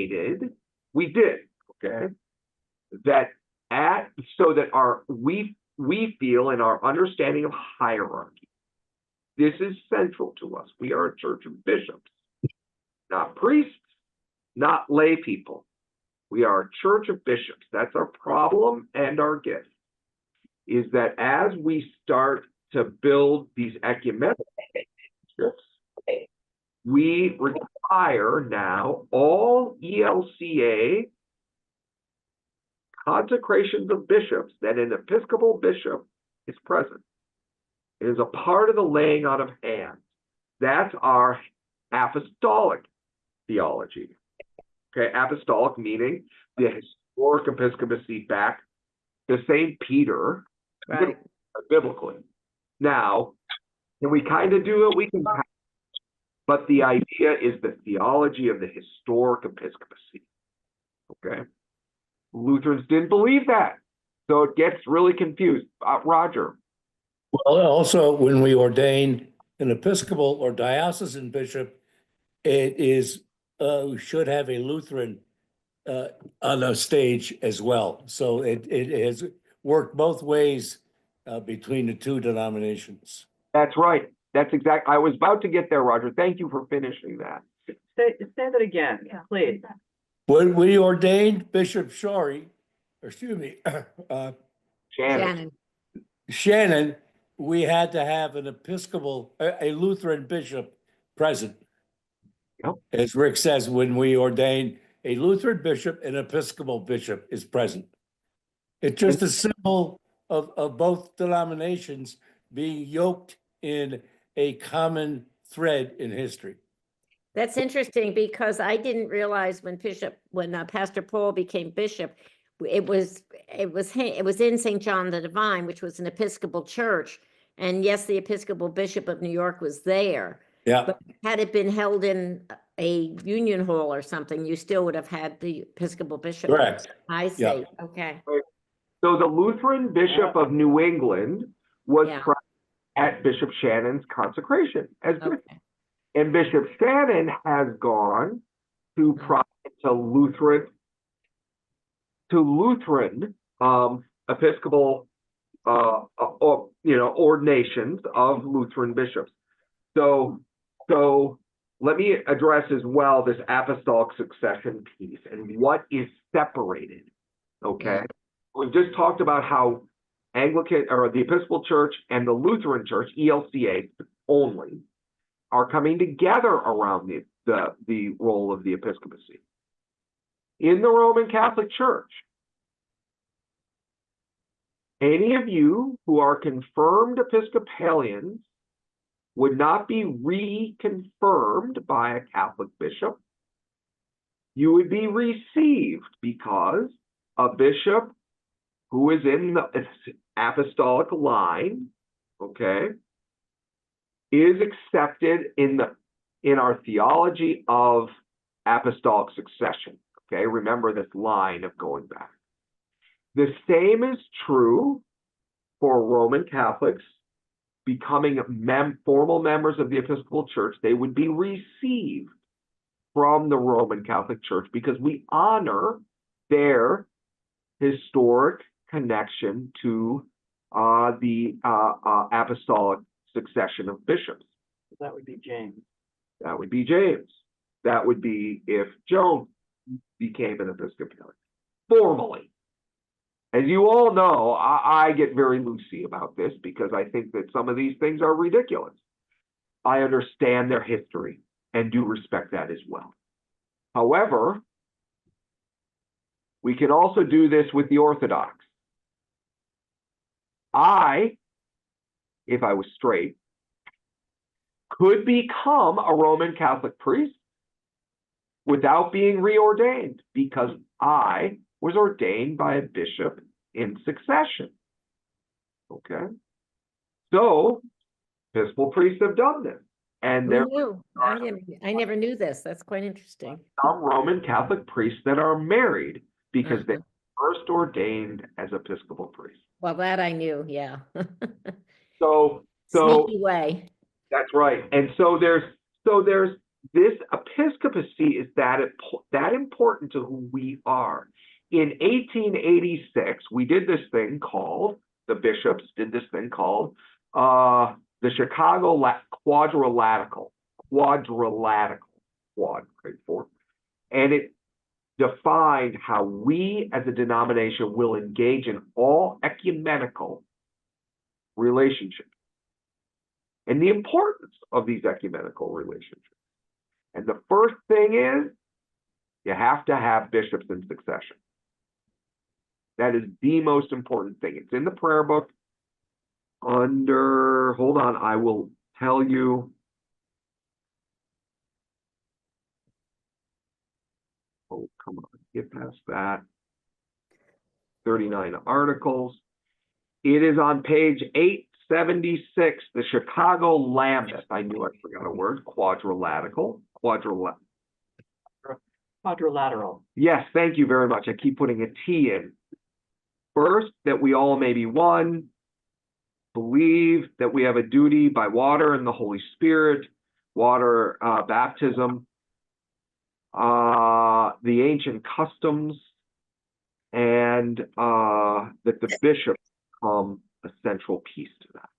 Speaker 1: did, okay, so that we feel in our understanding of hierarchy, this is central to us. We are a church of bishops, not priests, not lay people. We are a church of bishops. That's our problem and our gift, is that as we start to build these ecumenical bishops, we require now all ELCA consecrations of bishops that an Episcopal bishop is present. It is a part of the laying on of hands. That's our apostolic theology. Okay, apostolic meaning the historic episcopacy back to St. Peter,
Speaker 7: Right.
Speaker 1: biblically. Now, can we kind of do it? We can, but the idea is the theology of the historic episcopacy. Okay, Lutherans didn't believe that, so it gets really confused. Roger.
Speaker 5: Well, also, when we ordain an Episcopal or diocesan bishop, it is, should have a Lutheran on a stage as well. So it has worked both ways between the two denominations.
Speaker 1: That's right. That's exact. I was about to get there, Roger. Thank you for finishing that.
Speaker 4: Say that again, please.
Speaker 5: When we ordained Bishop Shorey, or excuse me,
Speaker 1: Shannon.
Speaker 5: Shannon, we had to have an Episcopal, a Lutheran bishop present.
Speaker 1: Yep.
Speaker 5: As Rick says, when we ordain a Lutheran bishop, an Episcopal bishop is present. It's just a symbol of both denominations being yoked in a common thread in history.
Speaker 7: That's interesting because I didn't realize when Pastor Paul became bishop, it was in St. John the Divine, which was an Episcopal church. And yes, the Episcopal Bishop of New York was there.
Speaker 5: Yeah.
Speaker 7: But had it been held in a union hall or something, you still would have had the Episcopal bishop.
Speaker 5: Correct.
Speaker 7: I see.
Speaker 5: Yeah.
Speaker 7: Okay.
Speaker 1: So the Lutheran Bishop of New England was
Speaker 7: Yeah.
Speaker 1: present at Bishop Shannon's consecration as bishop.
Speaker 7: Okay.
Speaker 1: And Bishop Shannon has gone to Lutheran Episcopal ordinations of Lutheran bishops. So let me address as well this apostolic succession piece and what is separated. Okay, we've just talked about how Anglican or the Episcopal Church and the Lutheran Church, ELCA only, are coming together around the role of the episcopacy. In the Roman Catholic Church, any of you who are confirmed Episcopalians would not be reconfirmed by a Catholic bishop. You would be received because a bishop who is in the apostolic line, okay, is accepted in our theology of apostolic succession. Okay, remember this line of going back. The same is true for Roman Catholics becoming formal members of the Episcopal Church. They would be received from the Roman Catholic Church because we honor their historic connection to the apostolic succession of bishops.
Speaker 4: That would be James.
Speaker 1: That would be James. That would be if Joan became an Episcopalian formally. As you all know, I get very loosey about this because I think that some of these things are ridiculous. I understand their history and do respect that as well. However, we can also do this with the Orthodox. If I was straight, could become a Roman Catholic priest without being reordained because I was ordained by a bishop in succession. Okay? So, Episcopal priests have done this. And there
Speaker 7: I never knew this. That's quite interesting.
Speaker 1: are some Roman Catholic priests that are married because they were first ordained as Episcopal priests.
Speaker 7: Well, that I knew, yeah.
Speaker 1: So
Speaker 7: Sneaky way.
Speaker 1: that's right. And so there's this episcopacy is that important to who we are. In 1886, we did this thing called, the bishops did this thing called the Chicago quadrilateral, quad, right, four. And it defined how we as a denomination will engage in all ecumenical relationships and the importance of these ecumenical relationships. And the first thing is you have to have bishops in succession. That is the most important thing. It's in the prayer book under, hold on, I will tell you. Oh, come on, get past that. 39 articles. It is on page 876, the Chicago Lambeth. I knew I forgot a word, quadrilateral.
Speaker 4: Quadrilateral.
Speaker 1: Yes, thank you very much. I keep putting a T in. First, that we all may be one. Believe that we have a duty by water and the Holy Spirit, water baptism, the ancient customs, and that the bishop become a central piece to that.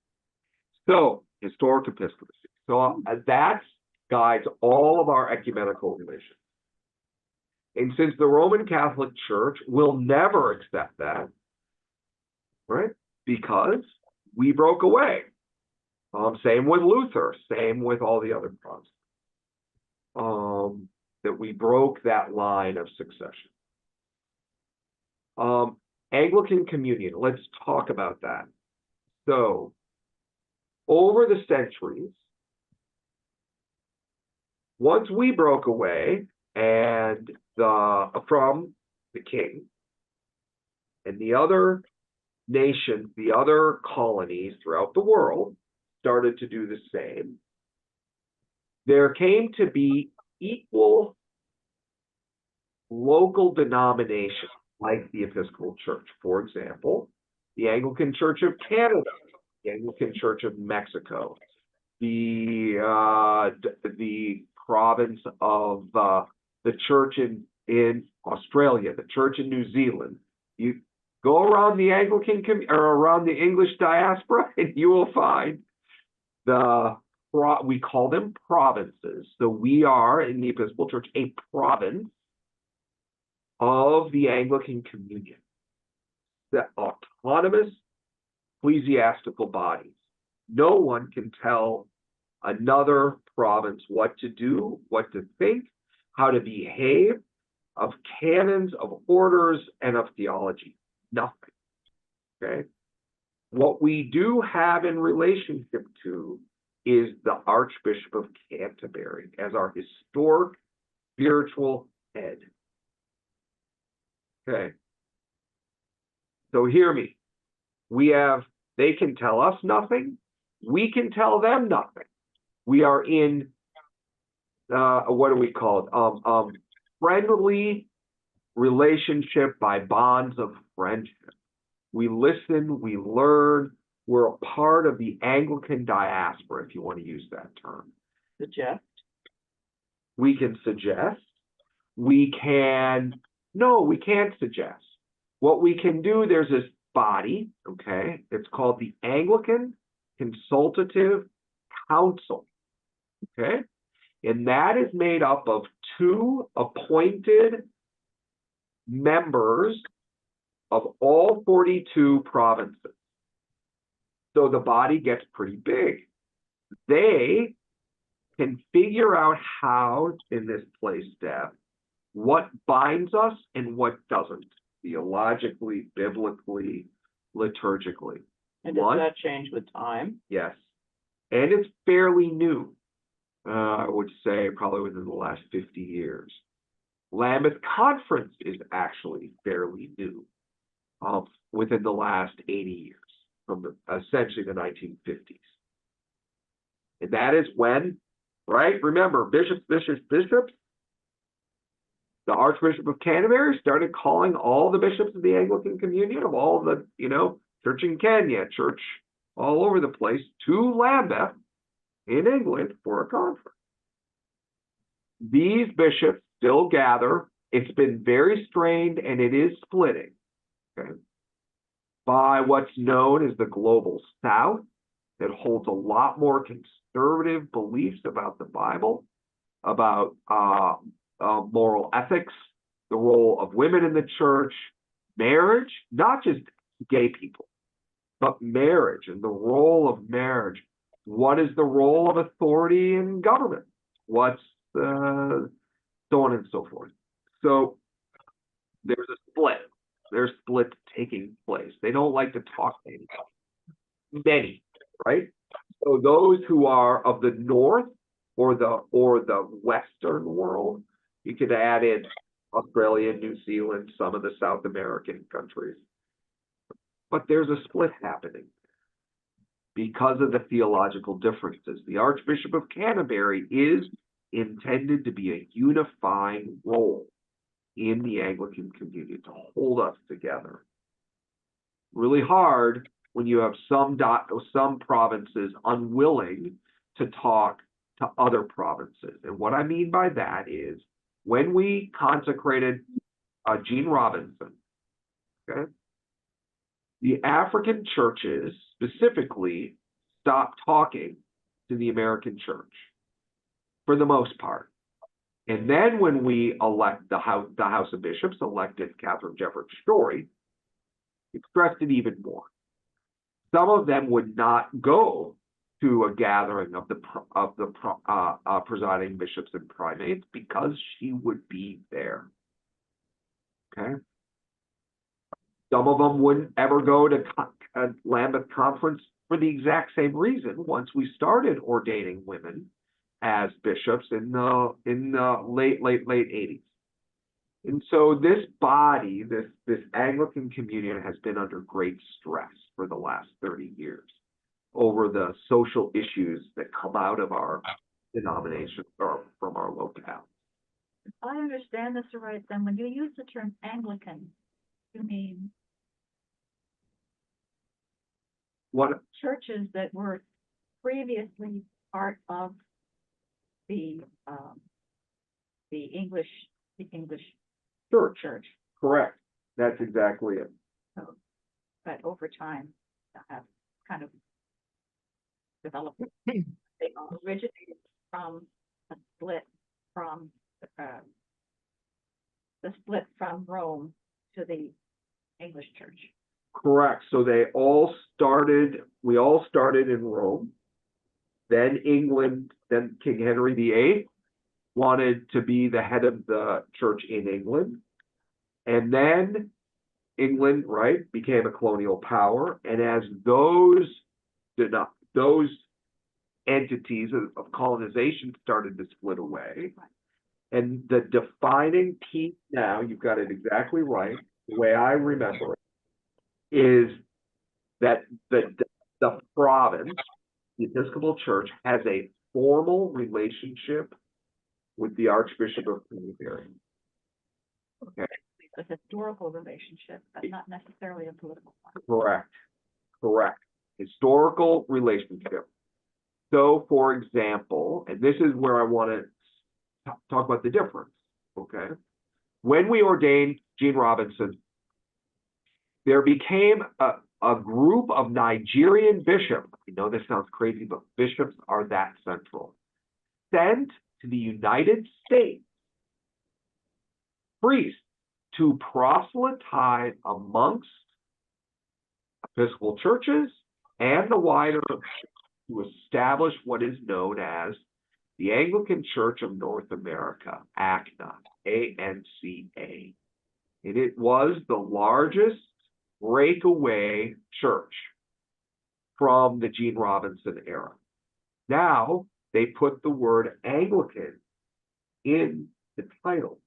Speaker 1: So, historic episcopacy. So that guides all of our ecumenical relations. And since the Roman Catholic Church will never accept that, right? Because we broke away. Same with Luther, same with all the other Protestants. That we broke that line of succession. Anglican communion, let's talk about that. So, over the centuries, once we broke away and from the king and the other nations, the other colonies throughout the world started to do the same, there came to be equal local denominations like the Episcopal Church. For example, the Anglican Church of Canada, the Anglican Church of Mexico, the province of the church in Australia, the church in New Zealand. You go around the Anglican or around the English diaspora, and you will find we call them provinces. So we are in the Episcopal Church a province of the Anglican Communion, the autonomous ecclesiastical bodies. No one can tell another province what to do, what to think, how to behave, of canons, of orders, and of theology. Nothing. Okay? What we do have in relationship to is the Archbishop of Canterbury as our historic spiritual head. Okay. So hear me. They can tell us nothing. We can tell them nothing. We are in, what do we call it? Friendly relationship by bonds of friendship. We listen, we learn. We're a part of the Anglican diaspora, if you want to use that term.
Speaker 4: Suggest.
Speaker 1: We can suggest. No, we can't suggest. What we can do, there's this body, okay? It's called the Anglican Consultative Council, okay? And that is made up of 2 appointed members of all 42 provinces. So the body gets pretty big. They can figure out how, in this place, Deb, what binds us and what doesn't, theologically, biblically, liturgically.
Speaker 4: And does that change with time?
Speaker 1: Yes. And it's fairly new. I would say probably within the last 50 years. Lambeth Conference is actually fairly new, within the last 80 years, from essentially the 1950s. And that is when, right? Remember, bishops. The Archbishop of Canterbury started calling all the bishops of the Anglican Communion of all the, church in Kenya, church all over the place, to Lambeth in England for a conference. These bishops still gather. It's been very strained, and it is splitting, okay, by what's known as the Global South, that holds a lot more conservative beliefs about the Bible, about moral ethics, the role of women in the church, marriage, not just gay people, but marriage and the role of marriage. What is the role of authority in government? What's so on and so forth. So there's a split. There's splits taking place. They don't like to talk to anybody. Many, right? So those who are of the North or the Western world, you could add in Australia, New Zealand, some of the South American countries. But there's a split happening because of the theological differences. The Archbishop of Canterbury is intended to be a unifying role in the Anglican community to hold us together. Really hard when you have some provinces unwilling to talk to other provinces. And what I mean by that is when we consecrated Gene Robinson, okay, the African churches specifically stopped talking to the American church for the most part. And then when we elect the House of Bishops elected Catherine Jefferts Story, expressed it even more. Some of them would not go to a gathering of the presiding bishops and primates because she would be there. Okay. Some of them wouldn't ever go to a Lambeth conference for the exact same reason. Once we started ordaining women as bishops in the late 80s. And so this body, this Anglican communion has been under great stress for the last 30 years over the social issues that come out of our denomination or from our locale.
Speaker 3: If I understand this right, then when you use the term Anglican, you mean
Speaker 1: What
Speaker 3: churches that were previously part of the English church,
Speaker 1: correct. That's exactly it.
Speaker 3: but over time have kind of developed. They originated from a split from the split from Rome to the English church.
Speaker 1: Correct. So we all started in Rome. Then England, then King Henry VIII wanted to be the head of the church in England. And then England, right, became a colonial power. And as those entities of colonization started to split away, and the defining piece now, you've got it exactly right, the way I remember it, is that the province, the Episcopal Church, has a formal relationship with the Archbishop of Canterbury. Okay.
Speaker 3: A historical relationship, but not necessarily a political one.
Speaker 1: Correct. Historical relationship. So, for example, and this is where I want to talk about the difference, okay? When we ordained Gene Robinson, there became a group of Nigerian bishops. I know this sounds crazy, but bishops are that central. Sent to the United States, priests to proselytize amongst Episcopal churches and the wider, to establish what is known as the Anglican Church of North America, ACNA, A-N-C-A. And it was the largest breakaway church from the Gene Robinson era. Now, they put the word Anglican in the title.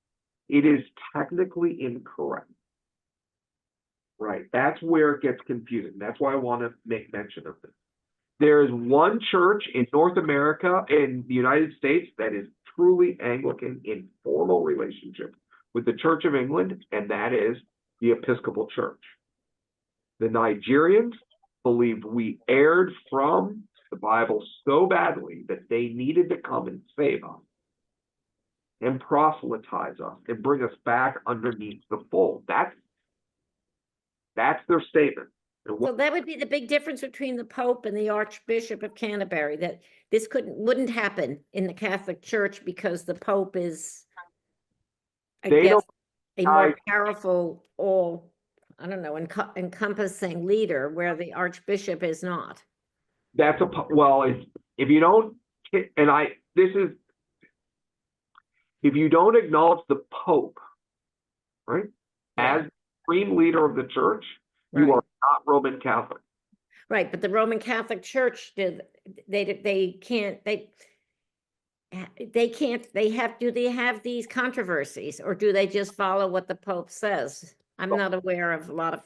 Speaker 1: It is technically incorrect. Right, that's where it gets confusing. That's why I want to make mention of this. There is one church in North America, in the United States, that is truly Anglican in formal relationship with the Church of England, and that is the Episcopal Church. The Nigerians believed we erred from the Bible so badly that they needed to come and save us and proselytize us and bring us back underneath the fold. That's their statement.
Speaker 7: So that would be the big difference between the Pope and the Archbishop of Canterbury, that this wouldn't happen in the Catholic Church because the Pope is I
Speaker 1: They
Speaker 7: guess,
Speaker 1: don't
Speaker 7: a more
Speaker 1: decide-
Speaker 7: powerful, all, I don't know, encompassing leader where the archbishop is not.
Speaker 1: That's well, if you don't, and if you don't acknowledge the Pope, right,
Speaker 7: Yeah.
Speaker 1: as supreme leader of the church, you
Speaker 7: Right.
Speaker 1: are not Roman Catholic.
Speaker 7: Right, but the Roman Catholic Church they can't, do they have these controversies, or do they just follow what the Pope says? I'm not aware of a lot of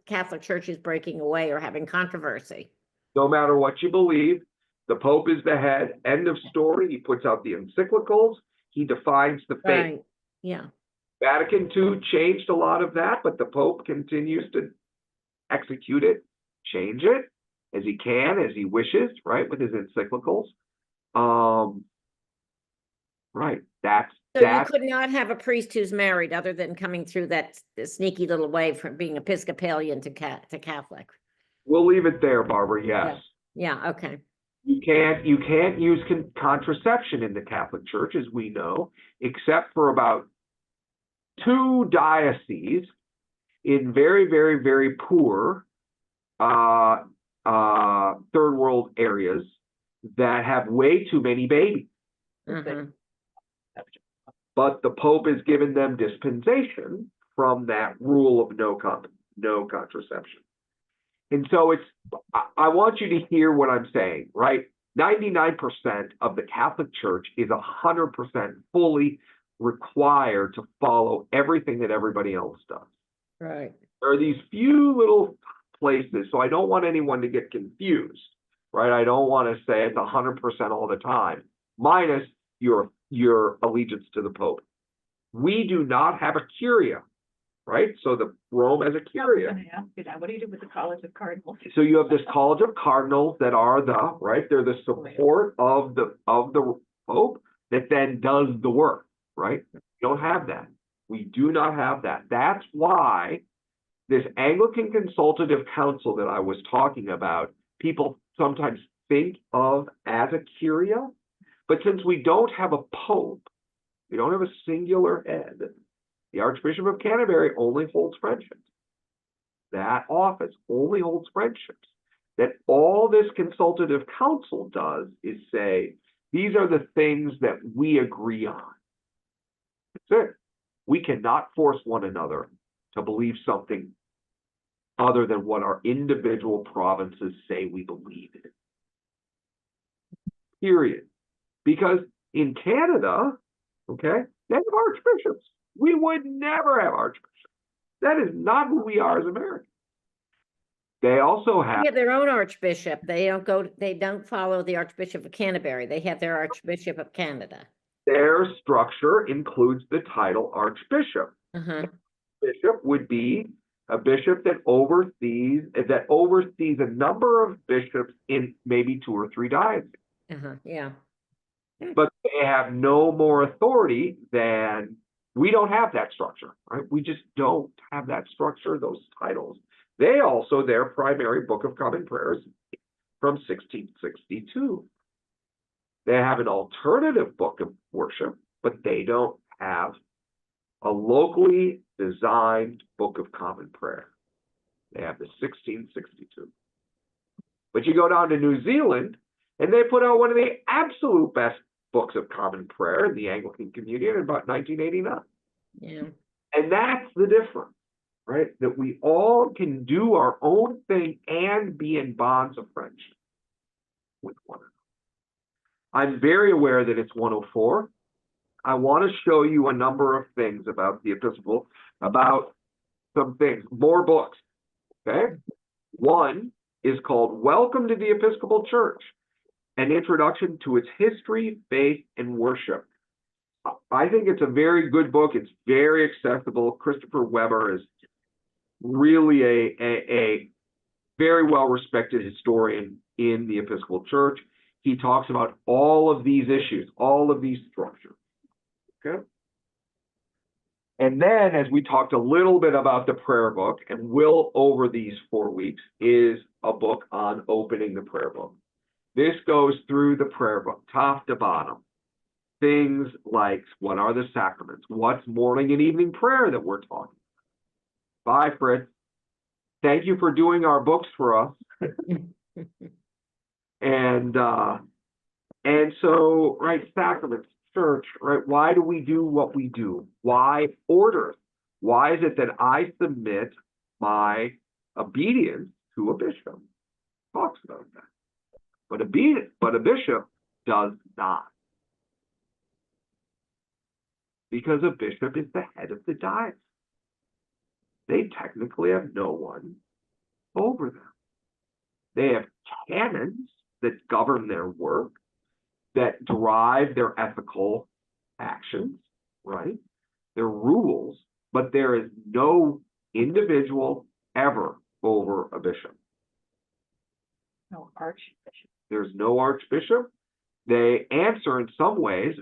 Speaker 7: Catholic churches breaking away or having controversy.
Speaker 1: No matter what you believe, the Pope is the head. End of story. He puts out the encyclicals. He defines the faith.
Speaker 7: Right, yeah,
Speaker 1: Vatican II changed a lot of that, but the Pope continues to execute it, change it as he can, as he wishes, right, with his encyclicals. Right.
Speaker 7: so you could not have a priest who's married other than coming through that sneaky little way from being Episcopalian to Catholic.
Speaker 1: We'll leave it there, Barbara. Yes.
Speaker 7: Yeah, okay,
Speaker 1: You can't use contraception in the Catholic Church, as we know, except for about 2 dioceses in very, very, very poor third world areas that have way too many babies.
Speaker 7: mhm,
Speaker 1: But the Pope has given them dispensation from that rule of no contraception. And so I want you to hear what I'm saying, right? 99% of the Catholic Church is 100% fully required to follow everything that everybody else does.
Speaker 7: right,
Speaker 1: There are these few little places, so I don't want anyone to get confused, right? I don't want to say it's 100% all the time, minus your allegiance to the Pope. We do not have a curia, right? So the Rome has a
Speaker 3: I was
Speaker 1: curia.
Speaker 3: gonna ask you that. What do you do with the College of Cardinals?
Speaker 1: So you have this College of Cardinals that are right? They're the support of the Pope that then does the work, right? We don't have that. We do not have that. That's why this Anglican Consultative Council that I was talking about, people sometimes think of as a curia, but since we don't have a Pope, we don't have a singular head, the Archbishop of Canterbury only holds friendships. That office only holds friendships. That all this consultative council does is say, these are the things that we agree on. That's it. We cannot force one another to believe something other than what our individual provinces say we believe in. Period. Because in Canada, okay, they have archbishops. We would never have archbishops. That is not who we are as Americans. They also
Speaker 7: they
Speaker 1: have
Speaker 7: have their own archbishop, they don't follow the Archbishop of Canterbury, they have their Archbishop of Canada.
Speaker 1: their structure includes the title archbishop.
Speaker 7: Uh-huh,
Speaker 1: Bishop would be a bishop that oversees a number of bishops in maybe 2 or 3 dioceses.
Speaker 7: yeah,
Speaker 1: But they have no more authority than we don't have that structure, right? We just don't have that structure, those titles. They also, their primary Book of Common Prayers from 1662. They have an alternative book of worship, but they don't have a locally designed Book of Common Prayer. They have the 1662. But you go down to New Zealand, and they put out one of the absolute best books of common prayer in the Anglican Communion in about 1989.
Speaker 7: yeah,
Speaker 1: And that's the difference, right? That we all can do our own thing and be in bonds of friendship with one another. I'm very aware that it's 104. I want to show you a number of things about the Episcopal, about some things, more books, okay? One is called Welcome to the Episcopal Church, an introduction to its history, faith, and worship. I think it's a very good book. It's very accessible. Christopher Weber is really a very well-respected historian in the Episcopal Church. He talks about all of these issues, all of these structures, okay? And then, as we talked a little bit about the prayer book, and will over these 4 weeks, is a book on opening the prayer book. This goes through the prayer book, top to bottom. things like, what are the sacraments? What's morning and evening prayer that we're talking about? Bye, Fritz. Thank you for doing our books for us. And so, right, sacraments, church, right? Why do we do what we do? Why orders? Why is it that I submit my obedience to a bishop? Talks about that. But a bishop does not. Because a bishop is the head of the diocese. They technically have no one over them. They have canons that govern their work, that drive their ethical actions, right? Their rules, but there is no individual ever over a bishop.
Speaker 4: No archbishop.
Speaker 1: There's no archbishop. They answer in some ways,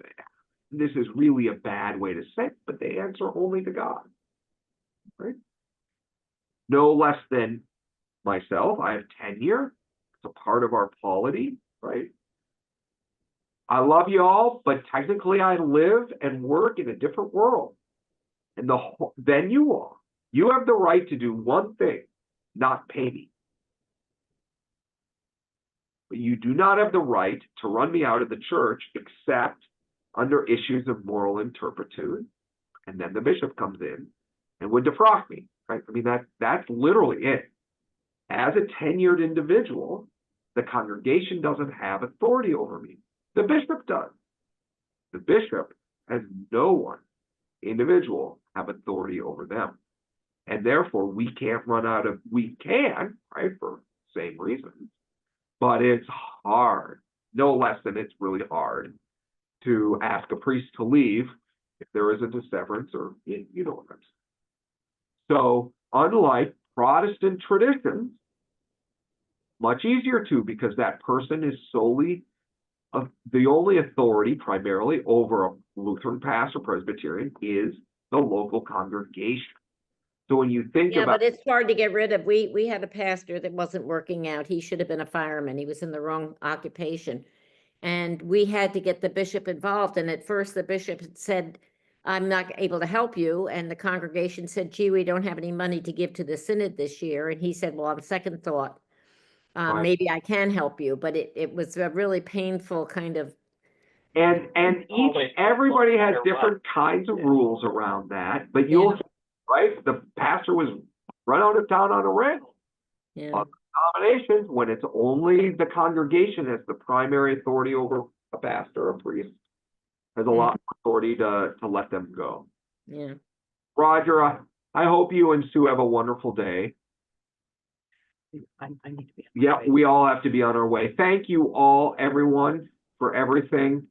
Speaker 1: this is really a bad way to say it, but they answer only to God, right? No less than myself. I have tenure. It's a part of our polity, right? I love you all, but technically I live and work in a different world than you are. You have the right to do one thing, not pay me. But you do not have the right to run me out of the church except under issues of moral interpretude. And then the bishop comes in and would defrock me, right? I mean, that's literally it. As a tenured individual, the congregation doesn't have authority over me. The bishop does. The bishop has no one individual have authority over them. And therefore, we can, right, for same reasons. But it's hard, no less than it's really hard to ask a priest to leave if there isn't a severance, or you know what I'm saying. So unlike Protestant traditions, much easier to, because that person is solely the only authority primarily over a Lutheran pastor, Presbyterian, is the local congregation. So when you think
Speaker 7: Yeah,
Speaker 1: about,
Speaker 7: but it's hard to get rid of. We had a pastor that wasn't working out. He should have been a fireman. He was in the wrong occupation. And we had to get the bishop involved. And at first the bishop said, I'm not able to help you. And the congregation said, gee, we don't have any money to give to the synod this year. And he said, well, on second thought,
Speaker 1: Right.
Speaker 7: maybe I can help you. But it was a really painful kind of.
Speaker 1: and everybody has different kinds of rules around that, but you'll, right, the pastor was run out of town on a rent.
Speaker 7: Yeah.
Speaker 1: Denominations, when it's only the congregation as the primary authority over a pastor, a priest, has a lot of authority to let them go.
Speaker 7: Yeah.
Speaker 1: Roger, I hope you and Sue have a wonderful day.
Speaker 4: I need to be.
Speaker 1: Yeah, we all have to be on our way. Thank you all, everyone, for everything.